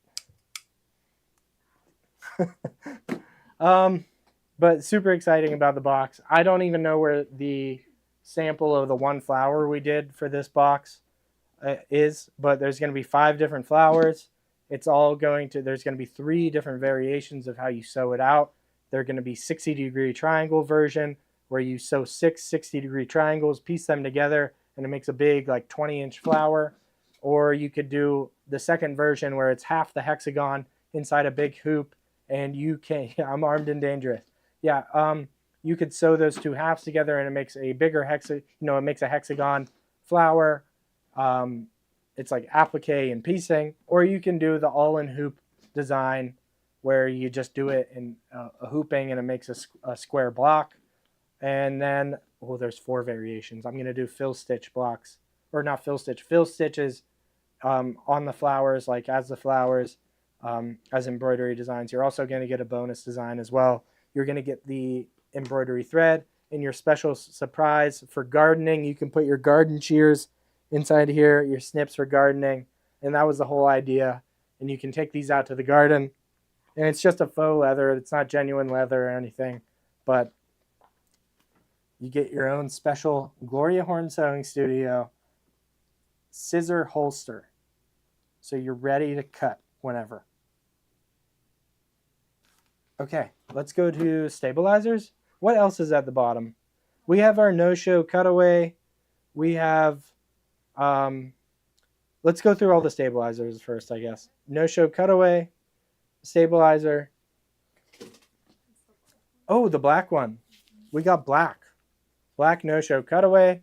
But super exciting about the box. I don't even know where the sample of the one flower we did for this box is, but there's going to be 5 different flowers. It's all going to, there's going to be 3 different variations of how you sew it out. They're going to be 60-degree triangle version where you sew 6 60-degree triangles, piece them together, and it makes a big like 20-inch flower. Or you could do the second version where it's half the hexagon inside a big hoop, and you can, I'm armed and dangerous. Yeah, you could sew those 2 halves together and it makes a bigger it makes a hexagon flower. It's like applique and piecing. Or you can do the all-in hoop design where you just do it in a hooping and it makes a square block. And then, well, there's 4 variations. I'm going to do fill stitch blocks, or not fill stitches on the flowers, like as the flowers, as embroidery designs. You're also going to get a bonus design as well. You're going to get the embroidery thread. In your special surprise for gardening, you can put your garden shears inside here, your snips for gardening. And that was the whole idea. And you can take these out to the garden. And it's just a faux leather. It's not genuine leather or anything. But you get your own special Gloria Horn Sewing Studio scissor holster. So you're ready to cut whenever. Okay, let's go to stabilizers. What else is at the bottom? We have our no-show cutaway. We have, let's go through all the stabilizers first, I guess. No-show cutaway, stabilizer. Oh, the black one. We got black. Black no-show cutaway.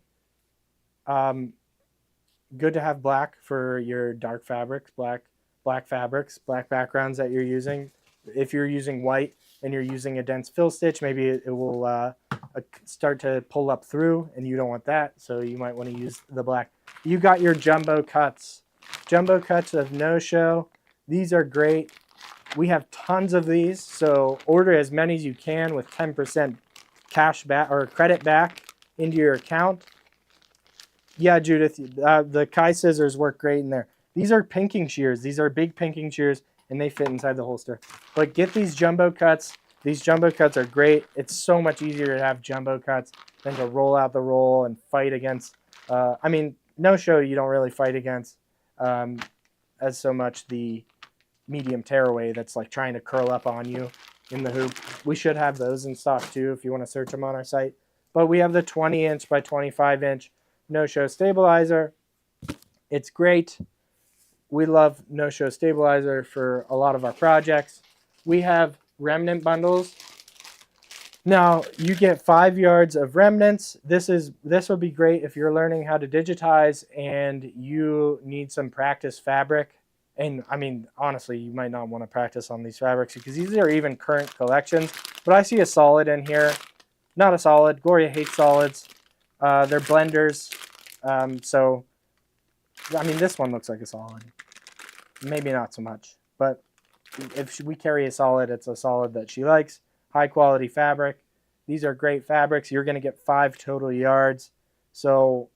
Good to have black for your dark fabrics, black fabrics, black backgrounds that you're using. If you're using white and you're using a dense fill stitch, maybe it will start to pull up through, and you don't want that, so you might want to use the black. You got your jumbo cuts of no-show. These are great. We have tons of these, so order as many as you can with 10% cash back or credit back into your account. Yeah, Judith, the Kai scissors work great in there. These are pinking shears. These are big pinking shears, and they fit inside the holster. But get these jumbo cuts. These jumbo cuts are great. It's so much easier to have jumbo cuts than to roll out the roll and fight against. I mean, no-show you don't really fight against as so much the medium tearaway that's like trying to curl up on you in the hoop. We should have those in stock too if you want to search them on our site. But we have the 20-inch by 25-inch no-show stabilizer. It's great. We love no-show stabilizer for a lot of our projects. We have remnant bundles. Now you get 5 yards of remnants. This would be great if you're learning how to digitize and you need some practice fabric. And I mean, honestly, you might not want to practice on these fabrics because these are even current collections. But I see a solid in here. Not a solid. Gloria hates solids. They're blenders. So, I mean, this one looks like a solid. Maybe not so much. But if we carry a solid, it's a solid that she likes. High quality fabric. These are great fabrics. You're going to get 5 total yards. So,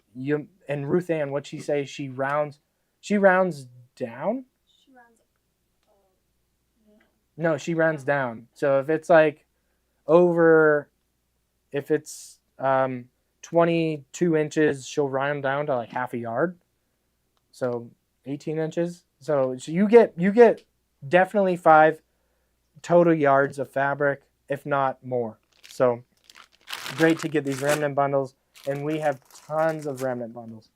and Ruth Ann, what'd she say? She rounds down? She rounds No, she rounds down. So if it's like over If it's 22 inches, she'll round down to like half a yard. So 18 inches. So you get definitely 5 total yards of fabric, if not more. So great to get these remnant bundles, and we have tons of remnant bundles.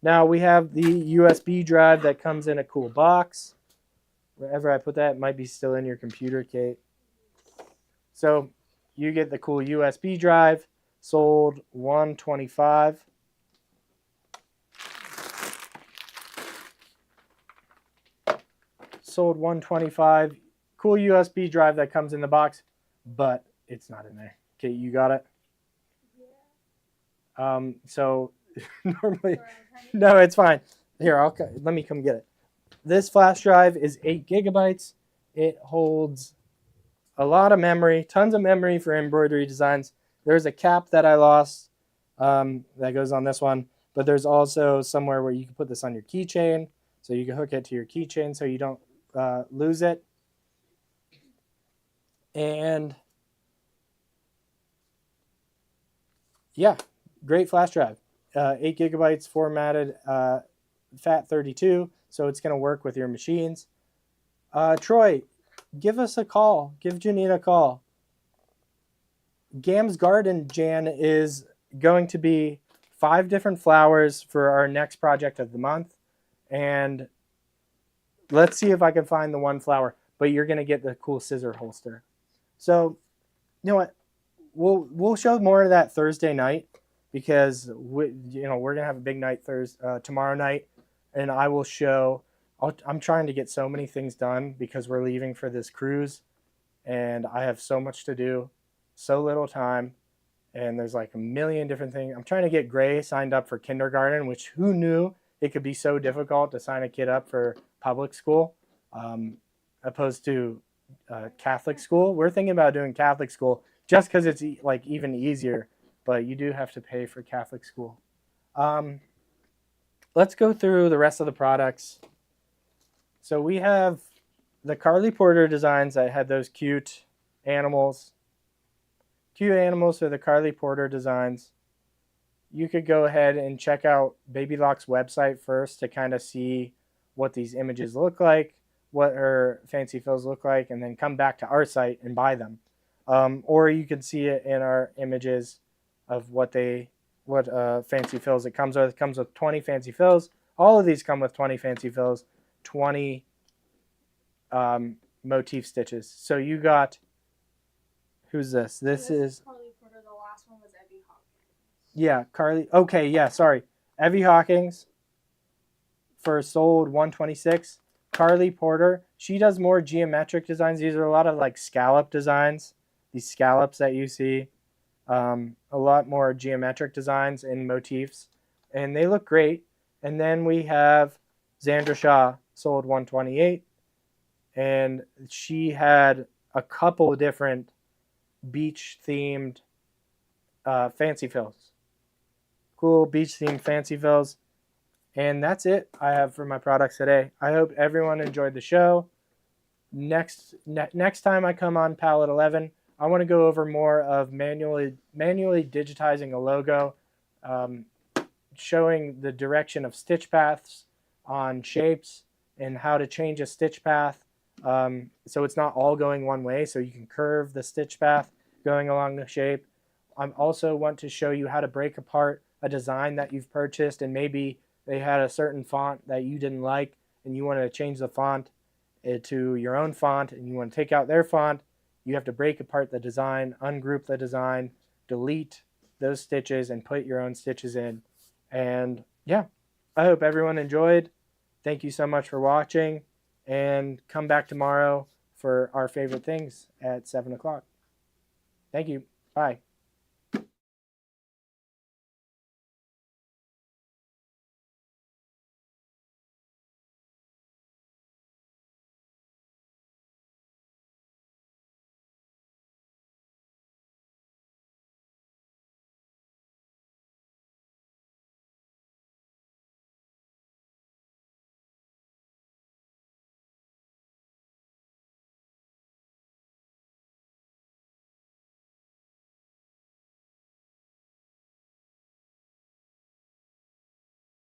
Now we have the USB drive that comes in a cool box. Wherever I put that, it might be still in your computer, Kate. So you get the cool USB drive, sold $125. Sold $125. Cool USB drive that comes in the box, but it's not in there. Okay, you got it? Yeah. So normally, Sorry, no, it's fine. Here, let me come get it. This flash drive is 8 gigabytes. It holds a lot of memory, tons of memory for embroidery designs. There's a cap that I lost that goes on this one, but there's also somewhere where you can put this on your keychain, so you can hook it to your keychain so you don't lose it. And yeah, great flash drive. 8 gigabytes formatted FAT32, so it's going to work with your machines. Troy, give us a call. Give Janine a call. Gam's Garden, Jan, is going to be 5 different flowers for our next project of the month. And let's see if I can find the one flower. But you're going to get the cool scissor holster. So, you know what? We'll show more of that Thursday night, because we're gonna have a big night tomorrow night, and I will show. I'm trying to get so many things done because we're leaving for this cruise, and I have so much to do, so little time, and there's like a million different things. I'm trying to get Gray signed up for kindergarten, which who knew it could be so difficult to sign a kid up for public school, opposed to Catholic school. We're thinking about doing Catholic school just because it's like even easier, but you do have to pay for Catholic school. Let's go through the rest of the products. So we have the Carly Porter designs that had those cute animals. Cute animals are the Carly Porter designs. You could go ahead and check out Baby Lock's website first to kind of see what these images look like, what her Fancy Fills look like, and then come back to our site and buy them. Or you can see it in our images of what Fancy Fills it comes with. It comes with 20 Fancy Fills. All of these come with 20 Fancy Fills, 20 motif stitches. So you got, who's this? This is Carly Porter. The last one was Evie Hawkins. Yeah, Carly. Okay, yeah, sorry. Evie Hawkins for sold $126. Carly Porter, she does more geometric designs. These are a lot of like scallop designs. These scallops that you see. A lot more geometric designs and motifs. And they look great. And then we have Xandra Shaw, sold $128. And she had a couple different beach-themed Fancy Fills. Cool beach-themed Fancy Fills. And that's it I have for my products today. I hope everyone enjoyed the show. Next time I come on Palette 11, I want to go over more of manually digitizing a logo, showing the direction of stitch paths on shapes and how to change a stitch path so it's not all going one way, so you can curve the stitch path going along the shape. I also want to show you how to break apart a design that you've purchased and maybe they had a certain font that you didn't like and you want to change the font to your own font and you want to take out their font. You have to break apart the design, ungroup the design, delete those stitches, and put your own stitches in. And yeah, I hope everyone enjoyed. Thank you so much for watching, and come back tomorrow for our favorite things at 7 o'clock. Thank you. Bye.